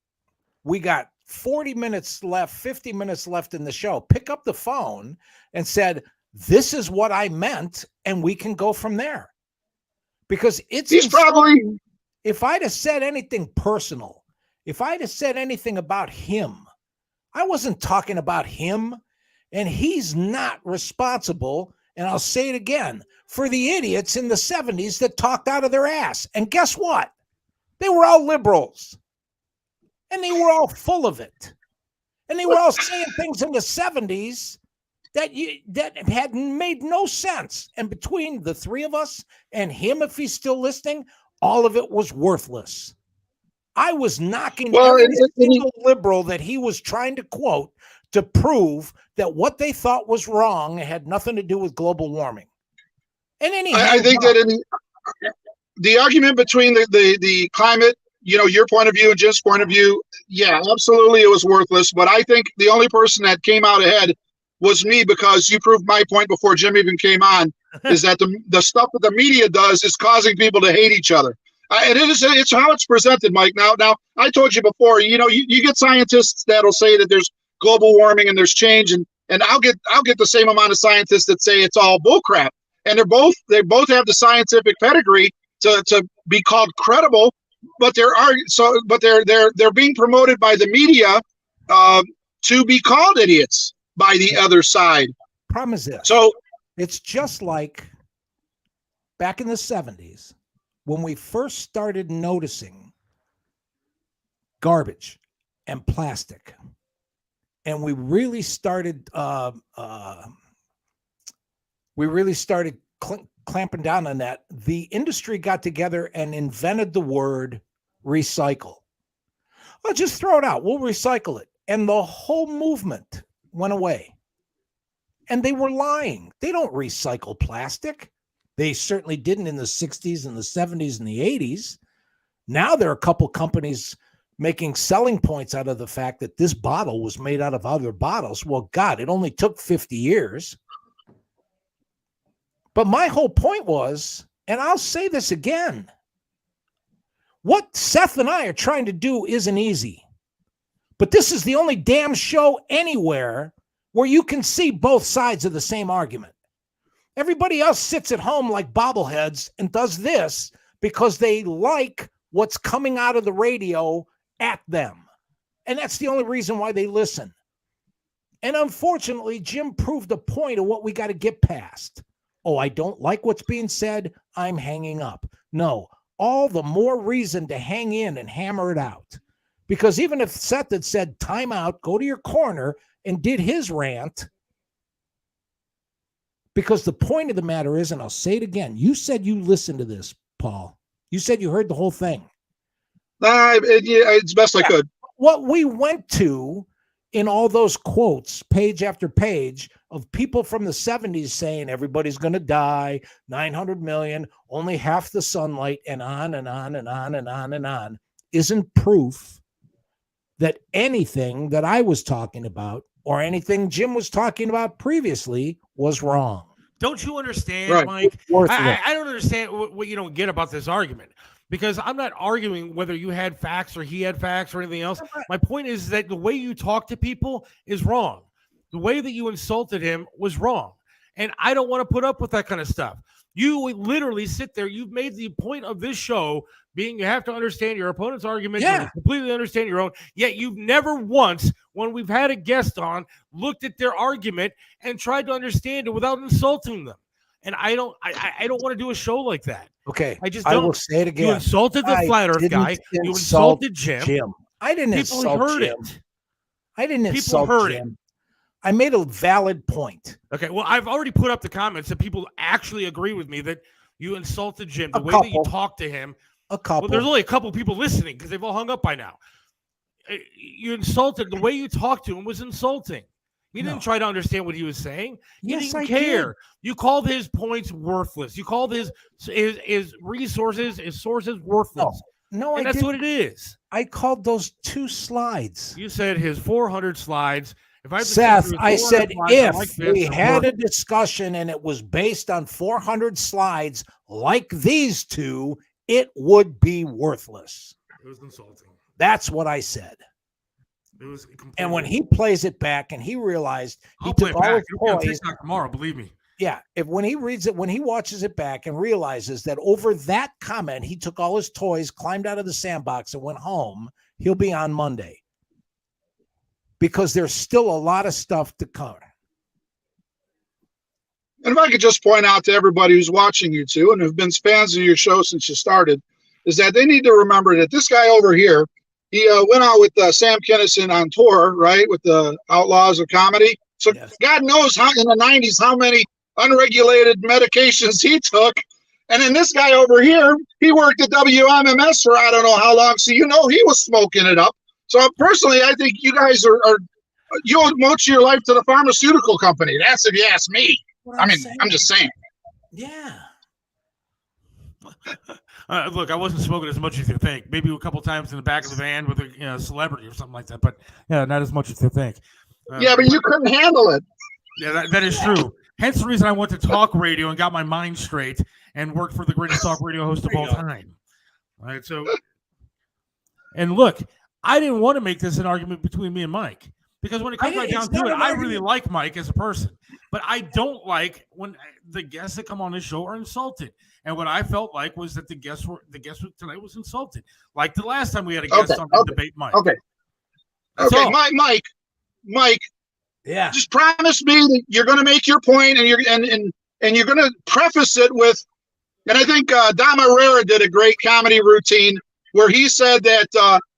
We got 40 minutes left, 50 minutes left in the show. Pick up the phone and said, this is what I meant, and we can go from there. Because he's probably, if I'd have said anything personal, if I'd have said anything about him, I wasn't talking about him, and he's not responsible. And I'll say it again, for the idiots in the 70s that talked out of their ass. And guess what? They were all liberals, and they were all full of it. And they were all saying things in the 70s that had made no sense. And between the three of us and him, if he's still listening, all of it was worthless. I was knocking every single liberal that he was trying to quote to prove that what they thought was wrong had nothing to do with global warming. And I think that the argument between the climate, your point of view and Jim's point of view, yeah, absolutely, it was worthless. But I think the only person that came out ahead was me, because you proved my point before Jim even came on, is that the stuff that the media does is causing people to hate each other. And it's how it's presented, Mike. Now, I told you before, you get scientists that'll say that there's global warming and there's change, and I'll get the same amount of scientists that say it's all bullcrap. And they both have the scientific pedigree to be called credible, but they're being promoted by the media to be called idiots by the other side. Problem is this. So it's just like back in the 70s when we first started noticing garbage and plastic, and we really started clamping down on that. The industry got together and invented the word recycle. Well, just throw it out. We'll recycle it. And the whole movement went away. And they were lying. They don't recycle plastic. They certainly didn't in the 60s and the 70s and the 80s. Now there are a couple companies making selling points out of the fact that this bottle was made out of other bottles. Well, God, it only took 50 years. But my whole point was, and I'll say this again, what Seth and I are trying to do isn't easy. But this is the only damn show anywhere where you can see both sides of the same argument. Everybody else sits at home like bobbleheads and does this because they like what's coming out of the radio at them. And that's the only reason why they listen. And unfortunately, Jim proved the point of what we got to get past. Oh, I don't like what's being said, I'm hanging up. No, all the more reason to hang in and hammer it out. Because even if Seth had said, time out, go to your corner, and did his rant, because the point of the matter is, and I'll say it again, you said you listened to this, Paul. You said you heard the whole thing. It's best I could. What we went to in all those quotes, page after page, of people from the 70s saying everybody's going to die, 900 million, only half the sunlight, and on and on and on and on and on, isn't proof that anything that I was talking about or anything Jim was talking about previously was wrong. Don't you understand, Right. Mike? Worthless. I don't understand what you don't get about this argument, because I'm not arguing whether you had facts or he had facts or anything else. My point is that the way you talk to people is wrong. The way that you insulted him was wrong. And I don't want to put up with that kind of stuff. You would literally sit there. You've made the point of this show being you have to understand your opponent's argument. Yeah. You completely understand your own. Yet you've never once, when we've had a guest on, looked at their argument and tried to understand it without insulting them. And I don't want to do a show like that. Okay. I just I don't. will say it again. You insulted the Flat Earth didn't guy. You insult insulted Jim. I didn't People insult heard Jim. it. I didn't People insult heard Jim. it. I made a valid point. Okay, well, I've already put up the comments that people actually agree with me that you insulted Jim. The A way that you couple. talked to him. A couple. Well, there's only a couple people listening because they've all hung up by now. You insulted. The way you talked to him was insulting. You didn't try to understand what he was saying. You Yes, didn't I care. did. You called his points worthless. You called his resources, his sources worthless. No, and I that's didn't. what it is. I called those 2 slides. You said his 400 slides. If I Seth, I said if we had a it, discussion and it was based on 400 slides like these 2, it would be worthless. it was insulting. That's what I said. It was completely. And when he plays it back and he realized he I'll play took it all back. his It'll be on toys, TikTok tomorrow. Believe me. yeah, when he reads it, when he watches it back and realizes that over that comment, he took all his toys, climbed out of the sandbox and went home, he'll be on Monday. Because there's still a lot of stuff to cover. And if I could just point out to everybody who's watching you two and have been fans of your show since you started, is that they need to remember that this guy over here, he went out with Sam Kinison on tour, right, with the Outlaws of Comedy. So Yes. God knows how in the 90s how many unregulated medications he took. And then this guy over here, he worked at WMMS for I don't know how long. So he was smoking it up. So personally, I think you guys are you owe most of your life to the pharmaceutical company. That's if you ask me. I'm just saying. Yeah. Look, I wasn't smoking as much as you think. Maybe a couple times in the back of the van with a celebrity or something like that, but not as much as you think. Yeah, but you couldn't handle it. Yeah, that is true. Hence the reason I went to talk radio and got my mind straight and worked for the greatest talk radio host of all time. All right, so, and look, I didn't want to make this an argument between me and Mike because when it comes right down to it, I really like Mike as a person, but I don't like when the guests that come on this show are insulted. And what I felt like was that the guest tonight was insulted, like the last time we had a guest on the debate Mike. Okay, Mike. Yeah. Just promise me that you're going to make your point, and you're going to preface it with. And I think Dom Herrera did a great comedy routine where he said that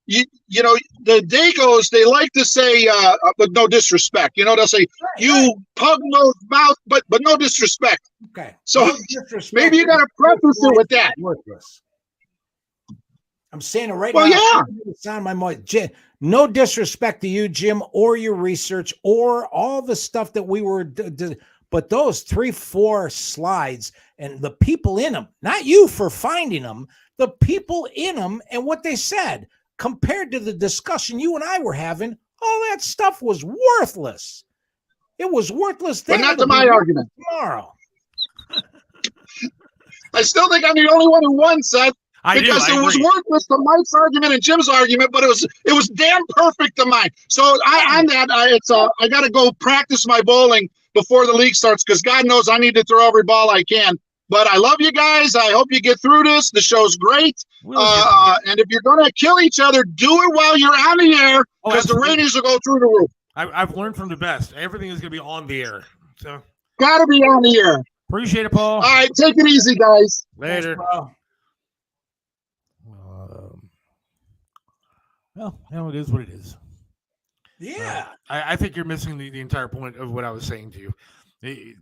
the Dagos, they like to say, with no disrespect, they'll say you pug-nosed mouth, but no disrespect. Okay. So No disrespect. maybe you got to preface it with that. Worthless. I'm saying it right Well, now. yeah. It's on my mind. No disrespect to you, Jim, or your research, or all the stuff that we were. But those 3-4 slides and the people in them, not you for finding them, the people in them and what they said compared to the discussion you and I were having, all that stuff was worthless. It was worthless then. But not to my argument. Tomorrow. I still think I'm the only one who won, Seth. Because it was worthless to Mike's argument and Jim's argument, but it was damn perfect to mine. So I got to go practice my bowling before the league starts because God knows I need to throw every ball I can. But I love you guys. I hope you get through this. The show's great. And if you're going to kill each other, do it while you're on the air because the ratings will go through the roof. I've learned from the best. Everything is going to be on the air. So got to be on the air. Appreciate it, Paul. All right, take it easy, guys. Later. Thanks, well, it is what it is. yeah. I think you're missing the entire point of what I was saying to you.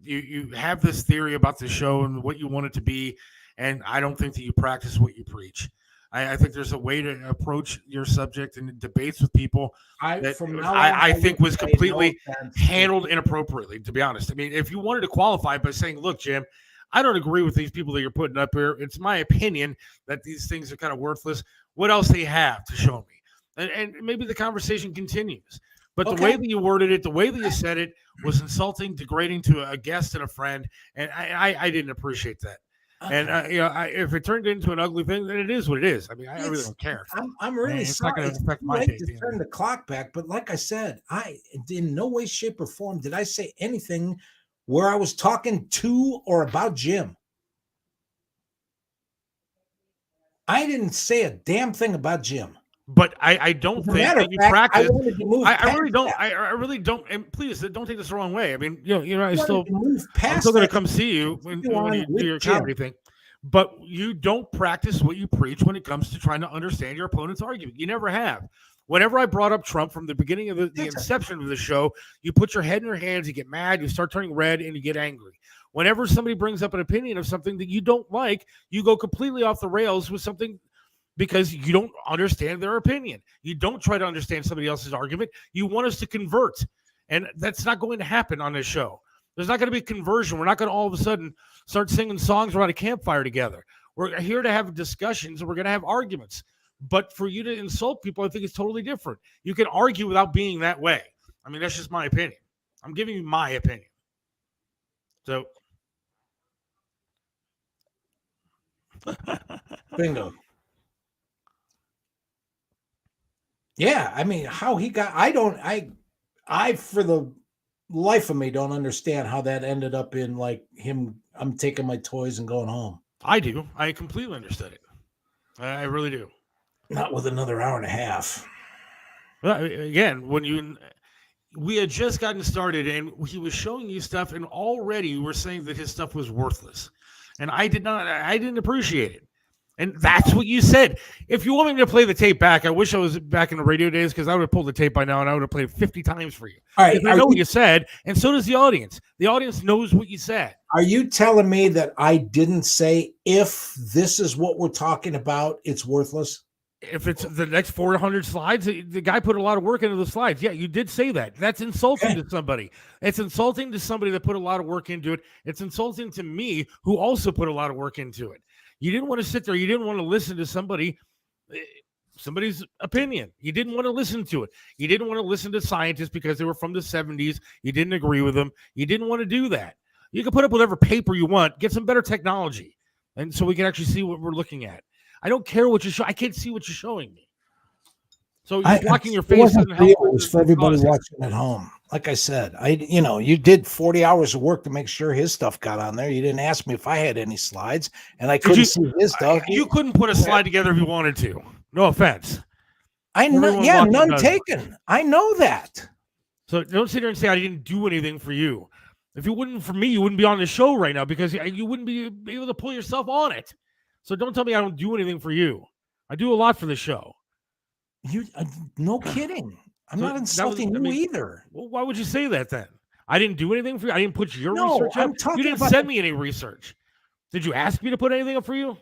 You have this theory about the show and what you want it to be, and I don't think that you practice what you preach. I think there's a way to approach your subject and debates with people I think was completely no handled inappropriately, to be honest. I mean, if you wanted to qualify by saying, look, Jim, I don't agree with these people that you're putting up here. It's my opinion that these things are kind of worthless. What else do you have to show me? And maybe the conversation continues. But the way that you worded it, the way that you said it was insulting, degrading to a guest and a friend. And I didn't appreciate that. And if it turned into an ugly thing, then it is what it is. I mean, I really don't care. I'm really it's sorry. not going to affect my like day. to turn the clock back, but like I said, I in no way, shape, or form did I say anything where I was talking to or about Jim. I didn't say a damn thing about Jim. But I don't think that you practice. I really don't. I really don't. And please don't take this the wrong way. I mean, I'm still going to come see you when you do your comedy thing. But you don't practice what you preach when it comes to trying to understand your opponent's argument. You never have. Whenever I brought up Trump from the beginning of the inception of the show, you put your head in your hands, you get mad, you start turning red, and you get angry. Whenever somebody brings up an opinion of something that you don't like, you go completely off the rails with something because you don't understand their opinion. You don't try to understand somebody else's argument. You want us to convert. And that's not going to happen on this show. There's not going to be conversion. We're not going to all of a sudden start singing songs around a campfire together. We're here to have discussions and we're going to have arguments. But for you to insult people, I think it's totally different. You can argue without being that way. I mean, that's just my opinion. I'm giving you my opinion. So. Bingo. Yeah, I mean, how he got, I for the life of me don't understand how that ended up in like him, I'm taking my toys and going home. I do. I completely understood it. I really do. Not with another hour and a half. Well, again, we had just gotten started and he was showing you stuff and already you were saying that his stuff was worthless. And I didn't appreciate it. And that's what you said. If you want me to play the tape back, I wish I was back in the radio days because I would have pulled the tape by now and I would have played it 50 times for you. All right, I know what you said, and so does the audience. The audience knows what you said. Are you telling me that I didn't say if this is what we're talking about, it's worthless? If it's the next 400 slides, the guy put a lot of work into the slides. Yeah, you did say that. That's insulting to somebody. It's insulting to somebody that put a lot of work into it. It's insulting to me who also put a lot of work into it. You didn't want to sit there. You didn't want to listen to somebody's opinion. You didn't want to listen to it. You didn't want to listen to scientists because they were from the 70s. You didn't agree with them. You didn't want to do that. You can put up whatever paper you want. Get some better technology. And so we can actually see what we're looking at. I don't care what you show. I can't see what you're showing me. So you're blocking your face. It was for everybody watching at home. Like I said, you did 40 hours of work to make sure his stuff got on there. You didn't ask me if I had any slides, and I couldn't see his stuff. You couldn't put a slide together if you wanted to. No offense. I know. Yeah, none taken. I know that. So don't sit there and say I didn't do anything for you. If it wouldn't for me, you wouldn't be on the show right now because you wouldn't be able to pull yourself on it. So don't tell me I don't do anything for you. I do a lot for the show. No kidding. I'm not insulting you either. Well, why would you say that then? I didn't do anything for you. I didn't put your research up. You didn't send me any research. Did you ask me to put anything up for you?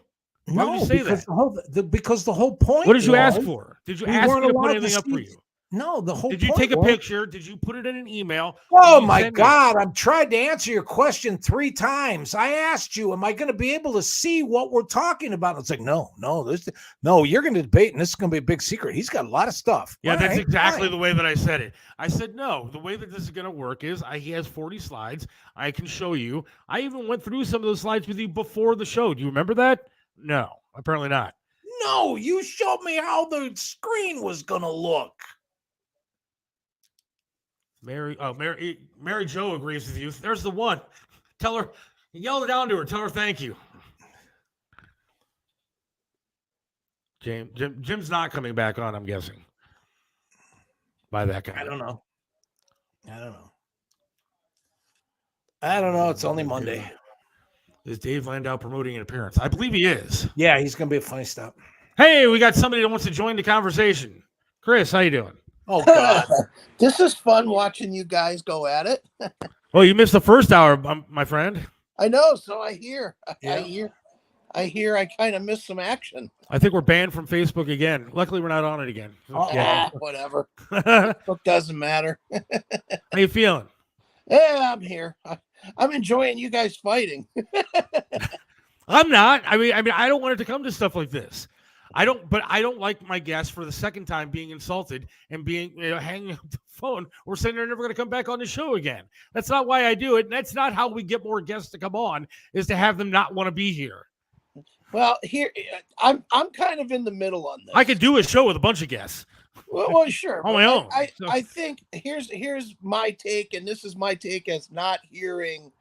Why would you say that? Because the whole point. What did you ask for? Did you ask me to put anything up for you? No, the whole. Did you take a picture? Did you put it in an email? Oh my God! I've tried to answer your question 3 times. I asked you, "Am I going to be able to see what we're talking about?" It's like, no. You're going to debate, and this is going to be a big secret. He's got a lot of stuff. Yeah, that's exactly the way that I said it. I said no. The way that this is going to work is he has 40 slides. I can show you. I even went through some of those slides with you before the show. Do you remember that? No, apparently not. No, you showed me how the screen was going to look. Mary Jo agrees with you. There's the one. Tell her, yell it down to her. Tell her thank you. Jim's not coming back on, I'm guessing. By that guy. I don't know. It's only Monday. Is Dave Landau promoting an appearance? I believe he is. Yeah, he's going to be a funny stop. Hey, we got somebody that wants to join the conversation. Chris, how you doing? Oh, God. This is fun watching you guys go at it. Well, you missed the first hour, my friend. I know, so I hear. Yeah. I hear I kind of missed some action. I think we're banned from Facebook again. Luckily, we're not on it again. Whatever. How Facebook doesn't matter. you feeling? Yeah, I'm here. I'm enjoying you guys fighting. I'm not. I mean, I don't want it to come to stuff like this. I don't like my guests for the second time being insulted and being hanging up the phone or saying they're never going to come back on the show again. That's not why I do it. And that's not how we get more guests to come on, is to have them not want to be here. Well, here I'm kind of in the middle on this. I could do a show with a bunch of guests. Well, sure. On my own. I think here's my take, and this is my take as not hearing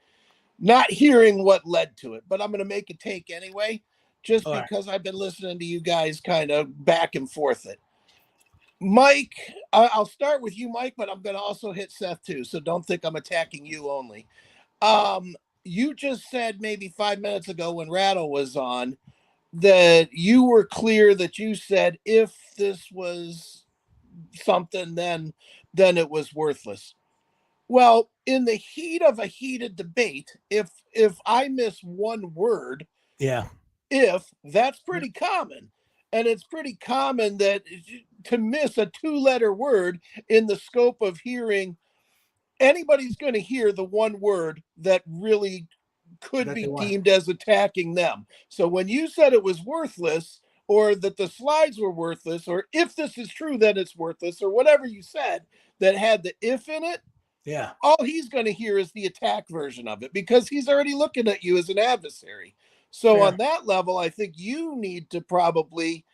what led to it, but I'm going to make a take anyway, just because I've been listening to you guys kind of back and forth it. Mike, I'll start with you, Mike, but I'm going to also hit Seth too, so don't think I'm attacking you only. You just said maybe 5 minutes ago when Rattle was on that you were clear that you said if this was something, then it was worthless. Well, in the heat of a heated debate, if I miss one word, that's pretty common. And it's pretty common that to miss a 2-letter word in the scope of hearing, anybody's going to hear the one word that really could be deemed as attacking them. So when you said it was worthless, or that the slides were worthless, or if this is true, then it's worthless, or whatever you said that had the if in it, all he's going to hear is the attack version of it, because he's already looking at you as an adversary. So on that level, I think you need to probably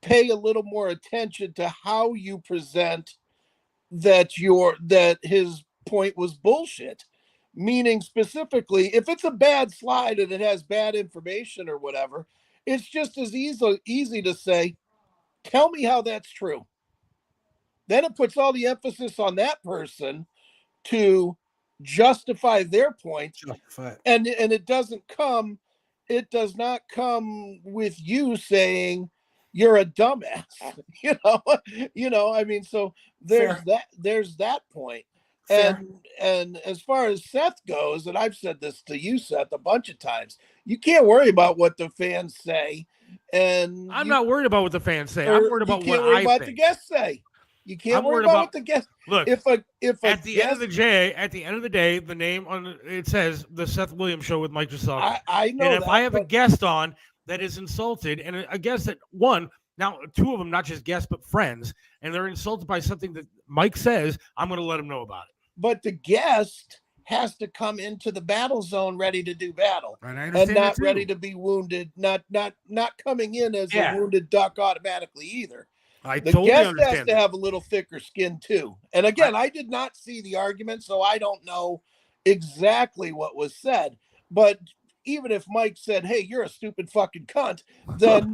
pay a little more attention to how you present that his point was bullshit. Meaning specifically, if it's a bad slide and it has bad information or whatever, it's just as easy to say, tell me how that's true. Then it puts all the emphasis on that person to justify their point. And it does not come with you saying you're a dumbass. I mean, so there's that point. And as far as Seth goes, and I've said this to you, Seth, a bunch of times, you can't worry about what the fans say. And I'm not worried about what the fans say. I'm worried about what I think. The guests say. You can't worry about what the guests. Look, if at the end of the day, the name on it says the Seth Williams Show with Mike Giselle. I know. And if I have a guest on that is insulted, and a guest that now 2 of them, not just guests but friends, and they're insulted by something that Mike says, I'm going to let them know about it. But the guest has to come into the battle zone ready to do battle, and not ready to be wounded, not coming in as a wounded duck automatically either. The guest has to have a little thicker skin too. And again, I did not see the argument, so I don't know exactly what was said. But even if Mike said, "Hey, you're a stupid fucking cunt," then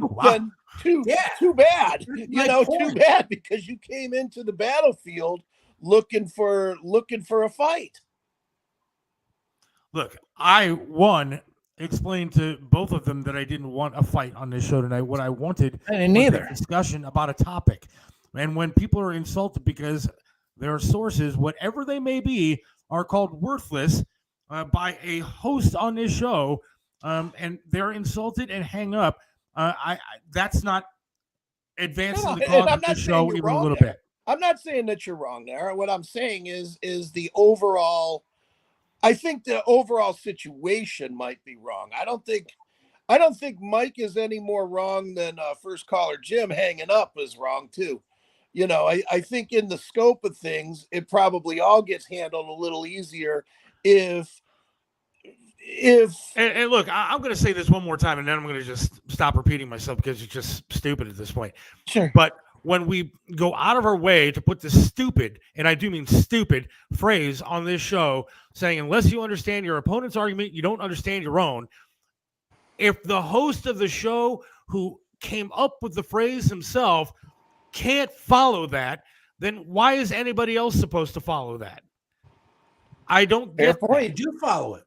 too bad. Too bad, because you came into the battlefield looking for a fight. Look, I explained to both of them that I didn't want a fight on this show tonight. What I wanted was a discussion about a topic. And when people are insulted because their sources, whatever they may be, are called worthless by a host on this show, and they're insulted and hang up, that's not advancing the cause of the show even a little bit. I'm not saying that you're wrong there. What I'm saying is the overall. I think the overall situation might be wrong. I don't think Mike is any more wrong than first caller Jim hanging up is wrong too. I think in the scope of things, it probably all gets handled a little easier if. And look, I'm going to say this one more time, and then I'm going to just stop repeating myself because it's just stupid at this point. Sure. But when we go out of our way to put this stupid, and I do mean stupid, phrase on this show, saying unless you understand your opponent's argument, you don't understand your own. If the host of the show who came up with the phrase himself can't follow that, then why is anybody else supposed to follow that? I don't get that. You do follow it.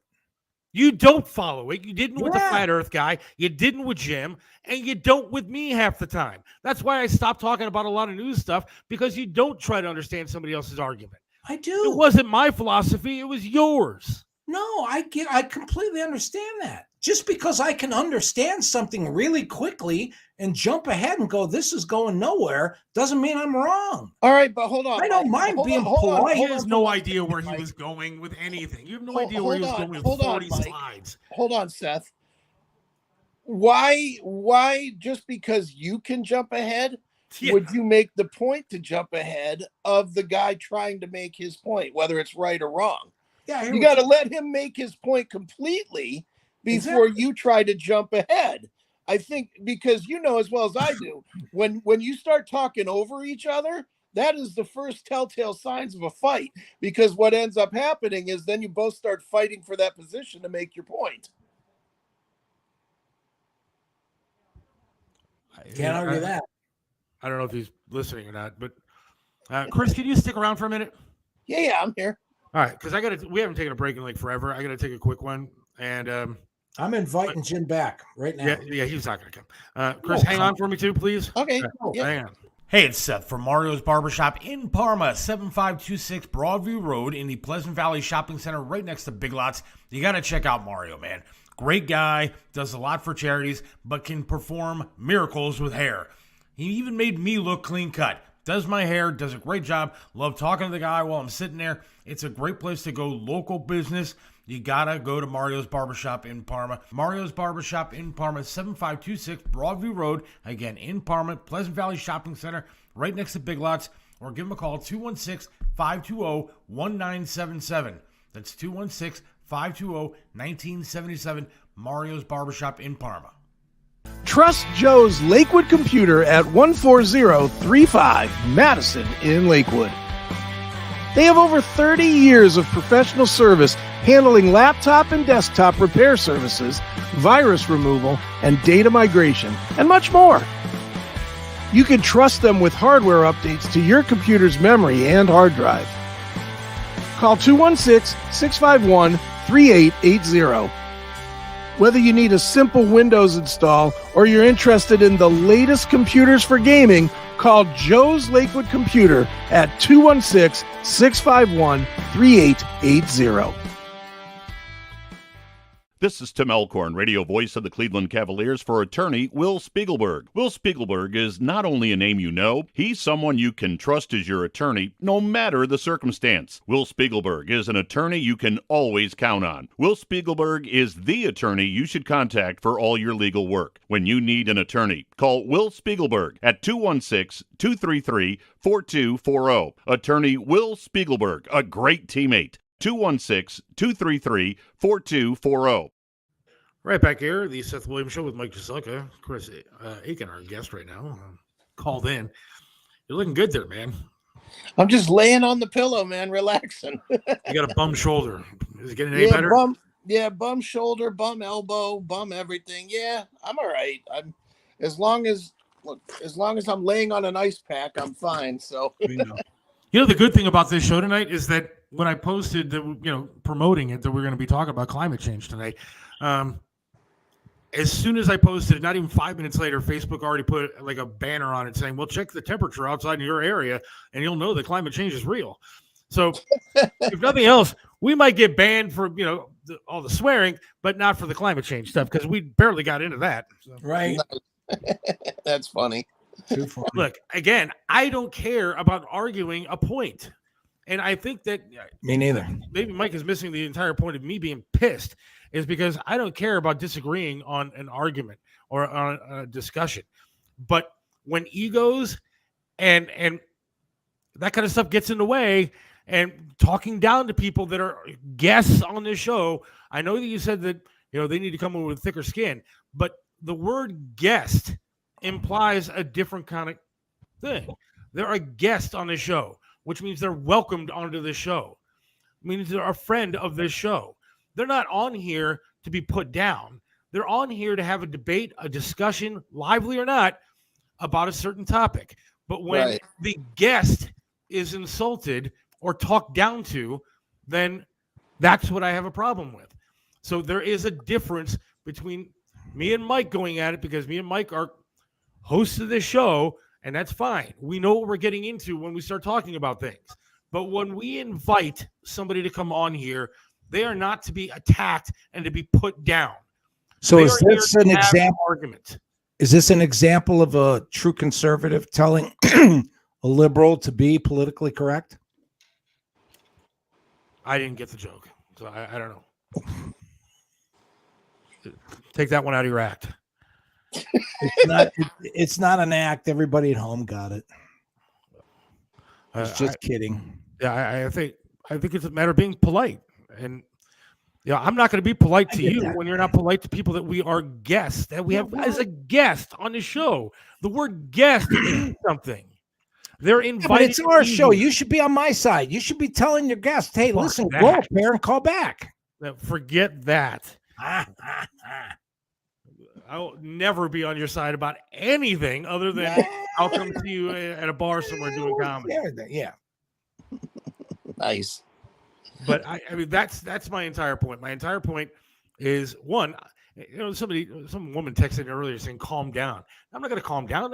You don't follow it. You didn't with the Flat Earth guy. You didn't with Jim. And you don't with me half the time. That's why I stopped talking about a lot of news stuff, because you don't try to understand somebody else's argument. I do. It wasn't my philosophy. It was yours. No, I completely understand that. just because I can understand something really quickly and jump ahead and go, this is going nowhere, doesn't mean I'm wrong. All right, but hold on. I don't mind being polite. He has no idea where he was going with anything. You have no idea where he was going with 40 slides. Hold on, Seth. Why just because you can jump ahead, would you make the point to jump ahead of the guy trying to make his point, whether it's right or wrong? Yeah, you got to let him make his point completely before you try to jump ahead. I think, because you know as well as I do, when you start talking over each other, that is the first telltale signs of a fight, because what ends up happening is then you both start fighting for that position to make your point. Can't argue that. I don't know if he's listening or not, but Chris, can you stick around for a minute? Yeah, I'm here. All right, because we haven't taken a break in like forever. I got to take a quick one, and I'm inviting Jim back right now. Yeah, he's not going to come. Chris, hang on for me too, please. Okay. Hang on. Hey, it's Seth from Mario's Barbershop in Parma, 7526 Broadview Road in the Pleasant Valley Shopping Center right next to Big Lots. You got to check out Mario, man. Great guy, does a lot for charities, but can perform miracles with hair. He even made me look clean cut. Does my hair, does a great job. Love talking to the guy while I'm sitting there. It's a great place to go, local business. You gotta go to Mario's Barbershop in Parma. Mario's Barbershop in Parma, 7526 Broadview Road. Again, in Parma, Pleasant Valley Shopping Center, right next to Big Lots. Or give them a call, 216-520-1977. That's 216-520-1977. Mario's Barbershop in Parma. Trust Joe's Lakewood Computer at 14035 Madison in Lakewood. They have over 30 years of professional service handling laptop and desktop repair services, virus removal, and data migration, and much more. You can trust them with hardware updates to your computer's memory and hard drive. Call 216-651-3880. Whether you need a simple Windows install or you're interested in the latest computers for gaming, call Joe's Lakewood Computer at 216-651-3880. This is Tim Elkhorn, radio voice of the Cleveland Cavaliers, for attorney Will Spiegelberg. Will Spiegelberg is not only a name you know, he's someone you can trust as your attorney, no matter the circumstance. Will Spiegelberg is an attorney you can always count on. Will Spiegelberg is the attorney you should contact for all your legal work. When you need an attorney, call Will Spiegelberg at 216-233-4240. Attorney Will Spiegelberg, a great teammate. 216-233-4240. Right back here, the Seth Williams Show with Mike Jaselka. Chris Aiken, our guest right now, called in. You're looking good there, man. I'm just laying on the pillow, man, relaxing. You got a bum shoulder. Is it getting any better? Bum shoulder, bum elbow, bum everything. Yeah, I'm all right. As long as I'm laying on an ice pack, I'm fine. So You know, the good thing about this show tonight is that when I posted that, promoting it, that we're going to be talking about climate change tonight, as soon as I posted it, not even 5 minutes later, Facebook already put like a banner on it saying, well, check the temperature outside in your area and you'll know that climate change is real. So if nothing else, we might get banned for, all the swearing, but not for the climate change stuff, because we barely got into that. So. Right. That's funny. Too funny. Look, again, I don't care about arguing a point. And I think that Me neither. maybe Mike is missing the entire point of me being pissed, is because I don't care about disagreeing on an argument or on a discussion. But when egos and that kind of stuff gets in the way, and talking down to people that are guests on this show, I know that you said that they need to come in with thicker skin, but the word guest implies a different kind of thing. They're a guest on the show, which means they're welcomed onto the show. It means they're a friend of this show. They're not on here to be put down. They're on here to have a debate, a discussion, lively or not, about a certain topic. But when the guest is insulted or talked down to, then that's what I have a problem with. So there is a difference between me and Mike going at it, because me and Mike are hosts of this show, and that's fine. We know what we're getting into when we start talking about things. But when we invite somebody to come on here, they are not to be attacked and to be put down. So They is are here this to an have example? argument? Is this an example of a true conservative telling a liberal to be politically correct? I didn't get the joke, so I don't know. Take that one out of your act. It's not an act. Everybody at home got it. I was just kidding. Yeah, I think it's a matter of being polite, and I'm not going to be polite to you when you're not polite to people that we are guests, that we have as a guest on the show. The word guest means something. They're invited. But it's our show. You should be on my side. You should be telling your guests, "Hey, listen, go up there and call back." Forget that. I'll never be on your side about anything other than I'll come to you at a bar somewhere doing comedy. Yeah. Nice. But I mean, that's my entire point. My entire point is, one, some woman texted earlier saying, "Calm down." I'm not going to calm down.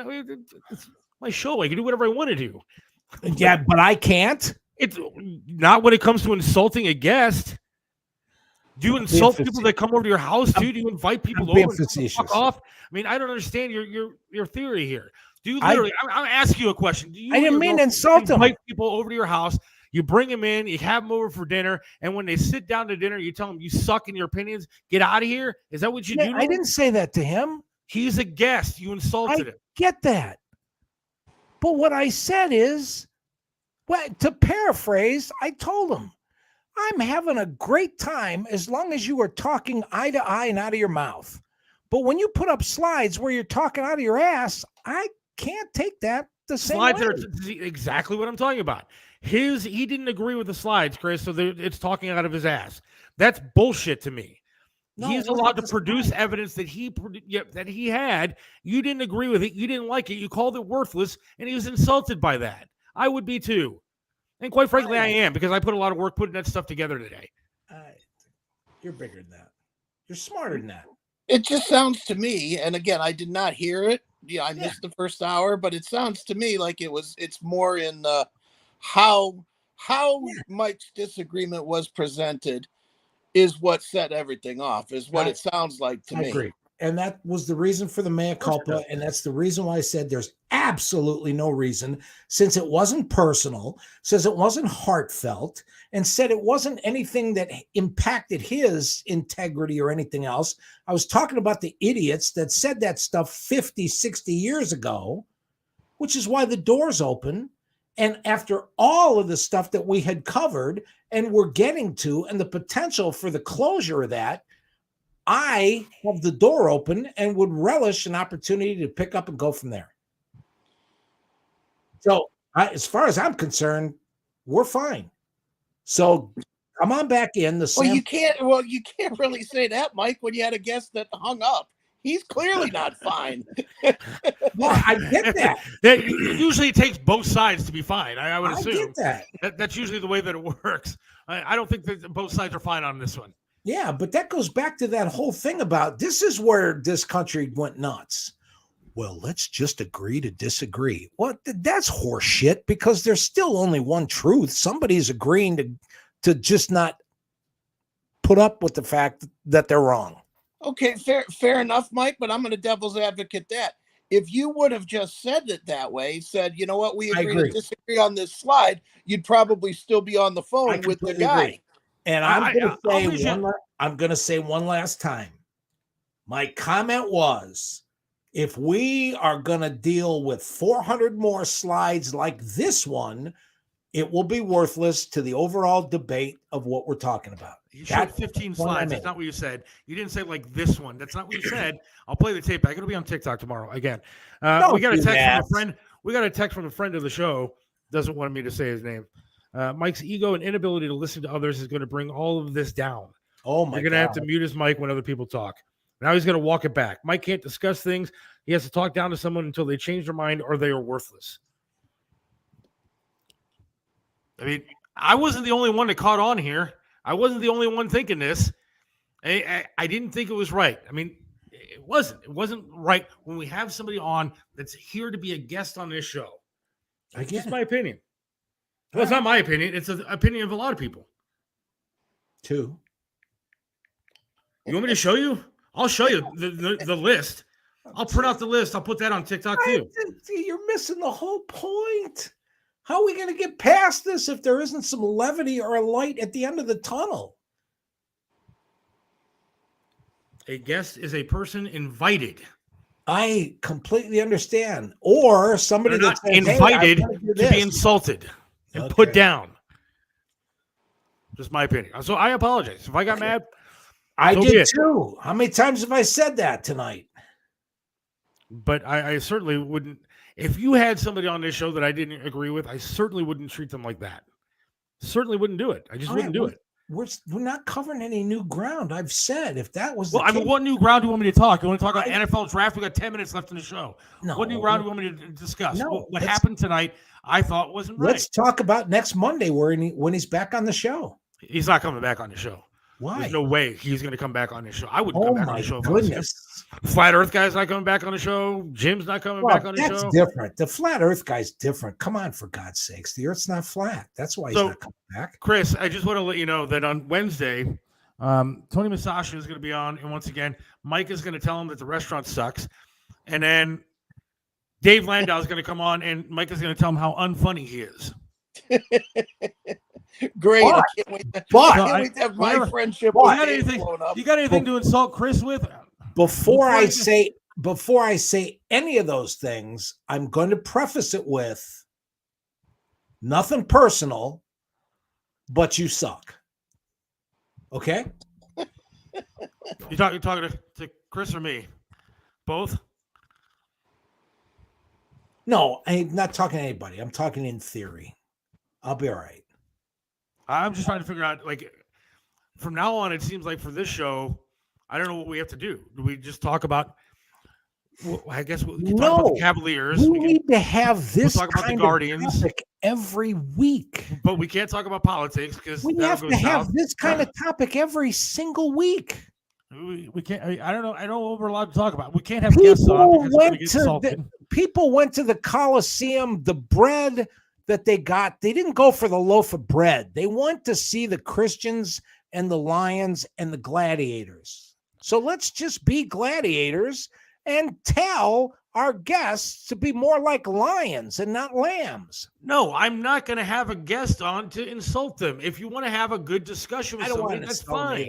It's my show. I can do whatever I want to do. Yeah, but I can't. It's not when it comes to insulting a guest. Do you insult people that come over to your house too? Do you invite people over and fuck off? I mean, I don't understand your theory here. Do you literally? I'm asking you a question. Do you? I didn't mean to insult them. Invite people over to your house. You bring them in. You have them over for dinner, and when they sit down to dinner, you tell them you suck in your opinions. Get out of here. Is that what you do? I didn't say that to him. He's a guest. You insulted him. Get that. But what I said is, well, to paraphrase, I told him, I'm having a great time as long as you are talking eye to eye and out of your mouth. But when you put up slides where you're talking out of your ass, I can't take that the same way. Slides are exactly what I'm talking about. He didn't agree with the slides, Chris, so it's talking out of his ass. That's bullshit to me. No, he's allowed to produce evidence that he had. You didn't agree with it. You didn't like it. You called it worthless, and he was insulted by that. I would be too. And quite frankly, I am, because I put a lot of work putting that stuff together today. You're bigger than that. You're smarter than that. It just sounds to me, and again, I did not hear it. Yeah, I missed the first hour, but it sounds to me like it's more in how Mike's disagreement was presented is what set everything off, is what it sounds like to me. I agree. And that was the reason for the mea culpa. And that's the reason why I said there's absolutely no reason, since it wasn't personal, says it wasn't heartfelt, and said it wasn't anything that impacted his integrity or anything else. I was talking about the idiots that said that stuff 50, 60 years ago, which is why the door's open. And after all of the stuff that we had covered and we're getting to, and the potential for the closure of that, I have the door open and would relish an opportunity to pick up and go from there. So as far as I'm concerned, we're fine. So come on back in. You can't really say that, Mike, when you had a guest that hung up. He's clearly not fine. Well, I get that. Usually it takes both sides to be fine. I would assume. I get That's usually the way that it works. I don't think that both sides are fine on this one. Yeah, but that goes back to that whole thing about this is where this country went nuts. Well, let's just agree to disagree. What? That's horseshit, because there's still only one truth. Somebody's agreeing to just not put up with the fact that they're wrong. Okay, fair enough, Mike, but I'm going to devil's advocate that. If you would have just said it that way, said, you know what, we agree to disagree on this slide, you'd probably still be on the phone with the guy. Agree. And I'm going to say one last time. My comment was, if we are going to deal with 400 more slides like this one, it will be worthless to the overall debate of what we're talking about. You showed 15 slides. That's not what you said. You didn't say like this one. That's not what you said. I'll play the tape. I'm going to be on TikTok tomorrow again. We got a text from a friend. We got a text from a friend of the show. Doesn't want me to say his name. Mike's ego and inability to listen to others is going to bring all of this down. Oh my God. You're going to have to mute his mic when other people talk. Now he's going to walk it back. Mike can't discuss things. He has to talk down to someone until they change their mind or they are worthless. I mean, I wasn't the only one that caught on here. I wasn't the only one thinking this. I didn't think it was right. I mean, it wasn't. It wasn't right when we have somebody on that's here to be a guest on this show. That's just my opinion. Well, it's not my opinion. It's the opinion of a lot of people. Too. You want me to show you? I'll show you the list. I'll print out the list. I'll put that on TikTok too. You're missing the whole point. How are we going to get past this if there isn't some levity or a light at the end of the tunnel? A guest is a person invited. I completely understand. Or somebody They're that's not invited to be insulted and put down. Just my opinion. So I apologize. If I got mad, I did too. How many times have I said that tonight? But I certainly wouldn't. If you had somebody on this show that I didn't agree with, I certainly wouldn't treat them like that. Certainly wouldn't do it. I just wouldn't do it. We're not covering any new ground. I've said if that was I mean, what new ground do you want me to talk? You want to talk about NFL draft? We got 10 minutes left in the show. No, what new ground do you want me to discuss? No, what happened tonight I thought wasn't right. Let's talk about next Monday when he's back on the show. He's not coming back on the show. Why? There's no way he's going to come back on the show. I wouldn't come back on the show. Goodness. Flat Earth guy's not coming back on the show. Jim's not coming back on the show. That's different. The Flat Earth guy's different. Come on, for God's sakes. The Earth's not flat. That's why he's not coming back. Chris, I just want to let you know that on Wednesday, Tony Masasha is going to be on. And once again, Mike is going to tell him that the restaurant sucks. And then Dave Landau is going to come on, and Mike is going to tell him how unfunny he is. Great. I can't wait to have my friendship. You got anything to insult Chris with? Before I say any of those things, I'm going to preface it with nothing personal, but you suck. Okay? You talking to Chris or me? Both? No, I'm not talking to anybody. I'm talking in theory. I'll be all right. I'm just trying to figure out, like, from now on, it seems like for this show, I don't know what we have to do. Do we just talk about? Well, I guess we can talk about the Cavaliers. We need to have this talk about the Guardians topic every week. But we can't talk about politics because we have to have this kind of topic every single week. We can't. I don't know. I don't know what we're allowed to talk about. We can't have guests on because people went to the Coliseum. The bread that they got, they didn't go for the loaf of bread. They went to see the Christians and the Lions and the Gladiators. So let's just be gladiators and tell our guests to be more like lions and not lambs. No, I'm not going to have a guest on to insult them. If you want to have a good discussion with somebody, that's fine.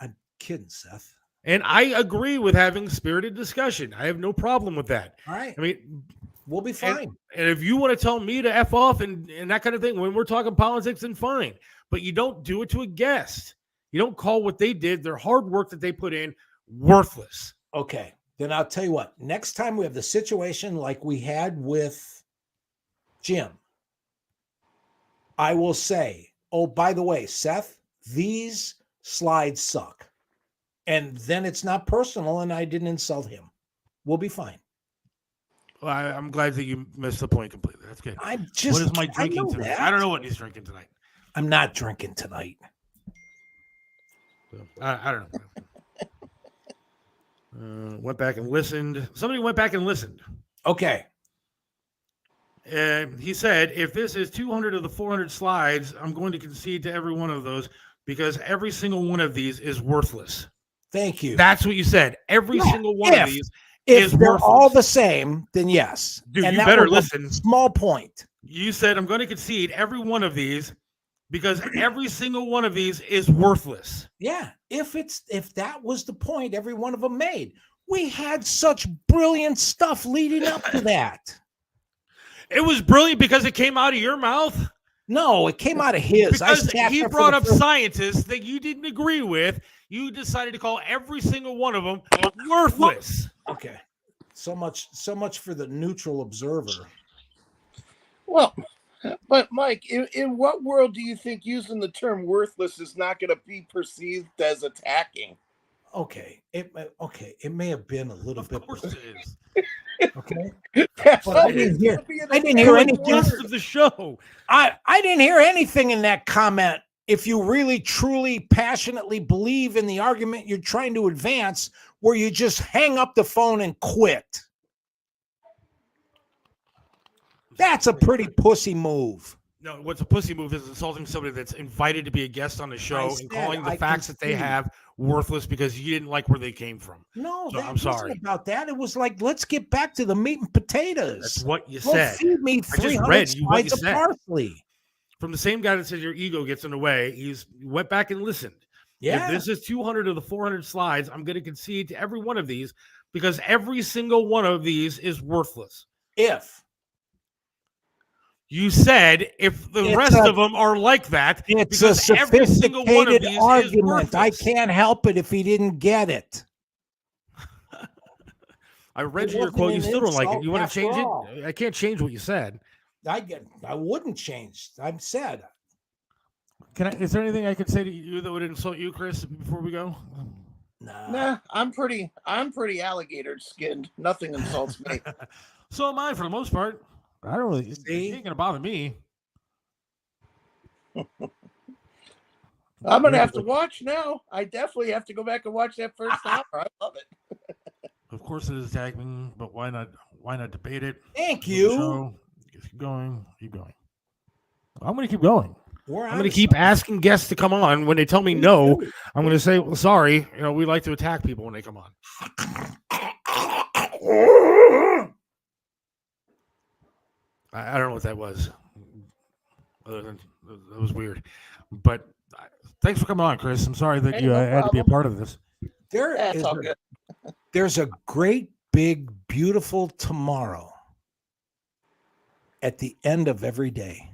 I'm kidding, Seth. And I agree with having spirited discussion. I have no problem with that. All right. I mean, we'll be fine. And if you want to tell me to F off and that kind of thing, when we're talking politics, then fine. But you don't do it to a guest. You don't call what they did, their hard work that they put in, worthless. Okay. Then I'll tell you what. Next time we have the situation like we had with Jim, I will say, oh, by the way, Seth, these slides suck. And then it's not personal and I didn't insult him. We'll be fine. Well, I'm glad that you missed the point completely. That's good. I'm just. What is Mike drinking tonight? I don't know what he's drinking tonight. I'm not drinking tonight. I don't know. Went back and listened. Somebody went back and listened. Okay. He said, if this is 200 of the 400 slides, I'm going to concede to every one of those because every single one of these is worthless. Thank you. That's what you said. Every single one of these if is they're worthless. all the same, then yes. Dude, and you better listen. Small point. You said, I'm going to concede every one of these because every single one of these is worthless. Yeah. If that was the point every one of them made. We had such brilliant stuff leading up to that. It was brilliant because it came out of your mouth. No, it came out of his. Because he brought up scientists that you didn't agree with. You decided to call every single one of them worthless. Okay. So much for the neutral observer. Well, but Mike, in what world do you think using the term worthless is not going to be perceived as attacking? Okay. It may have been a little bit. Of course it is. Okay. But I didn't hear anything of the show. I didn't hear anything in that comment. If you really, truly, passionately believe in the argument you're trying to advance, where you just hang up the phone and quit. That's a pretty pussy move. No, what's a pussy move is insulting somebody that's invited to be a guest on the show and calling the facts that they have worthless because you didn't like where they came from. No, So, that I'm wasn't sorry. about that. It was like, let's get back to the meat and potatoes. That's what you Go said. feed me I just 300 read you what you slides of said. parsley. From the same guy that says your ego gets in the way, he went back and listened. Yeah. If this is 200 of the 400 slides, I'm going to concede to every one of these because every single one of these is worthless. If you said if the rest of them are like that, it's a sophisticated argument. I can't help it if he didn't get it. I read your quote. You still don't like it. You want to change it? I can't change what you said. I wouldn't change. I've said. Is there anything I could say to you that would insult you, Chris, before we go? Nah, I'm pretty alligator skinned. Nothing insults me. So am I for the most part. I don't really. It ain't gonna bother me. I'm gonna have to watch now. I definitely have to go back and watch that first hour. I love it. Of course, it is tagging, but why not? Why not debate it? Thank you. Keep going. Keep going. I'm gonna keep going. I'm going to keep asking guests to come on. When they tell me no, I'm going to say, well, sorry. You know, we like to attack people when they come on. I don't know what that was. Other than that was weird. But thanks for coming on, Chris. I'm sorry that you had to be a part of this. There's a great, big, beautiful tomorrow at the end of every day.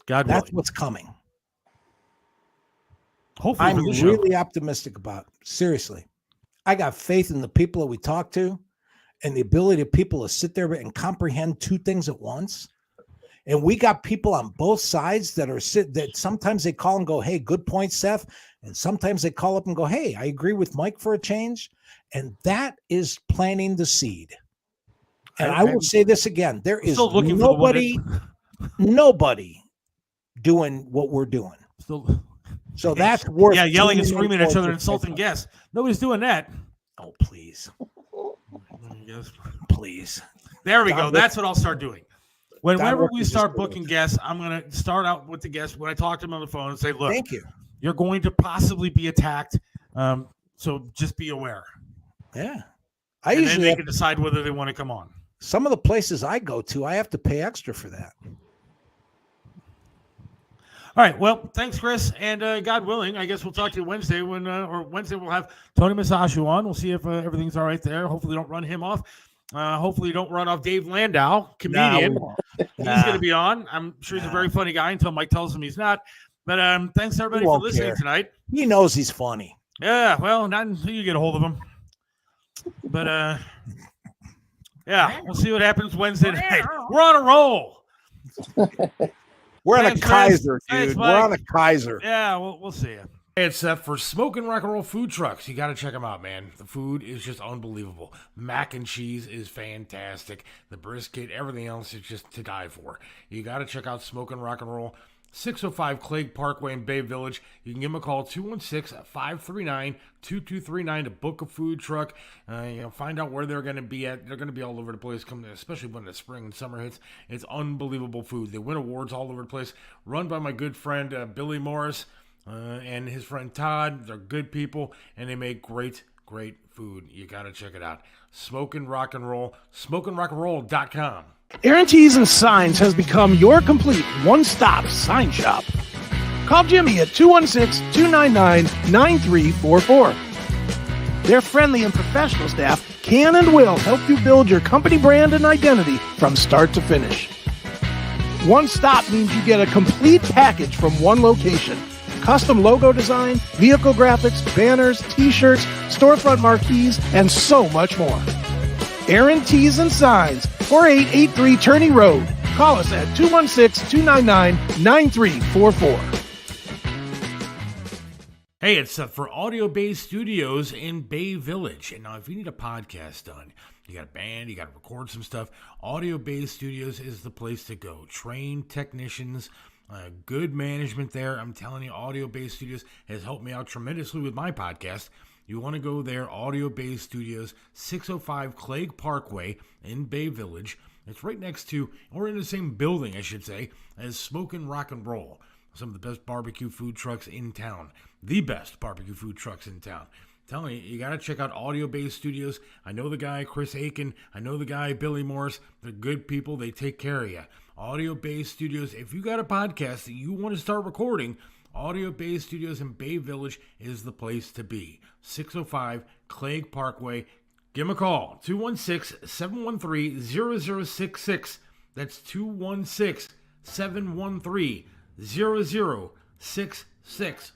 That's what's coming. Hopefully, I'm really optimistic about it. Seriously. I got faith in the people that we talk to and the ability of people to sit there and comprehend two things at once. And we got people on both sides that sometimes they call and go, hey, good point, Seth. And sometimes they call up and go, hey, I agree with Mike for a change. And that is planting the seed. And I will say this again. There is nobody doing what we're doing. So that's worth yelling and screaming at each other, insulting guests. Nobody's doing that. Oh, please. Please. There we go. That's what I'll start doing. Whenever we start booking guests, I'm going to start out with the guests when I talk to them on the phone and say, look, thank you. You're going to possibly be attacked. So just be aware. Yeah. Then they can decide whether they want to come on. Some of the places I go to, I have to pay extra for that. All right. Well, thanks, Chris. And God willing, I guess we'll talk to you Wednesday Wednesday we'll have Tony Masashu on. We'll see if everything's all right there. Hopefully don't run him off. Hopefully don't run off Dave Landau, comedian. He's going to be on. I'm sure he's a very funny guy until Mike tells him he's not. But thanks everybody for listening tonight. He knows he's funny. Yeah. Well, not until you get a hold of him. But yeah, we'll see what happens Wednesday night. We're on a roll. We're on a Kaiser, dude. We're on a Kaiser. Yeah, we'll see you. Hey, it's Seth for Smoking Rock and Roll Food Trucks. You got to check them out, man. The food is just unbelievable. Mac and cheese is fantastic. The brisket, everything else is just to die for. You got to check out Smoking Rock and Roll. 605 Clague Parkway in Bay Village. You can give them a call, 216-539-2239 to book a food truck. Find out where they're going to be at. They're going to be all over the place, especially when the spring and summer hits. It's unbelievable food. They win awards all over the place. Run by my good friend Billy Morris and his friend Todd. They're good people, and they make great food. You got to check it out. Smoking Rock and Roll, SmokingRockandRoll.com. Aaron Tees and Signs has become your complete one-stop sign shop. Call Jimmy at 216-299-9344. Their friendly and professional staff can and will help you build your company brand and identity from start to finish. One stop means you get a complete package from one location. Custom logo design, vehicle graphics, banners, t-shirts, storefront marquees, and so much more. Aaron Tees and Signs, 4883 Turney Road. Call us at 216-299-9344. Hey, it's for Audio Bay Studios in Bay Village. And now if you need a podcast done, you got a band, you got to record some stuff, Audio Bay Studios is the place to go. Trained technicians, good management there. I'm telling you, Audio Bay Studios has helped me out tremendously with my podcast. You want to go there, Audio Bay Studios, 605 Clague Parkway in Bay Village. It's right next to, or in the same building, I should say, as Smokin' Rock and Roll. Some of the best barbecue food trucks in town. The best barbecue food trucks in town. I'm telling you, you got to check out Audio Based Studios. I know the guy, Chris Aiken. I know the guy, Billy Morris. They're good people. They take care of you. Audio Based Studios. If you got a podcast that you want to start recording, Audio Based Studios in Bay Village is the place to be. 605 Clague Parkway. Give them a call. 216-713-0066. That's 216-713-0066.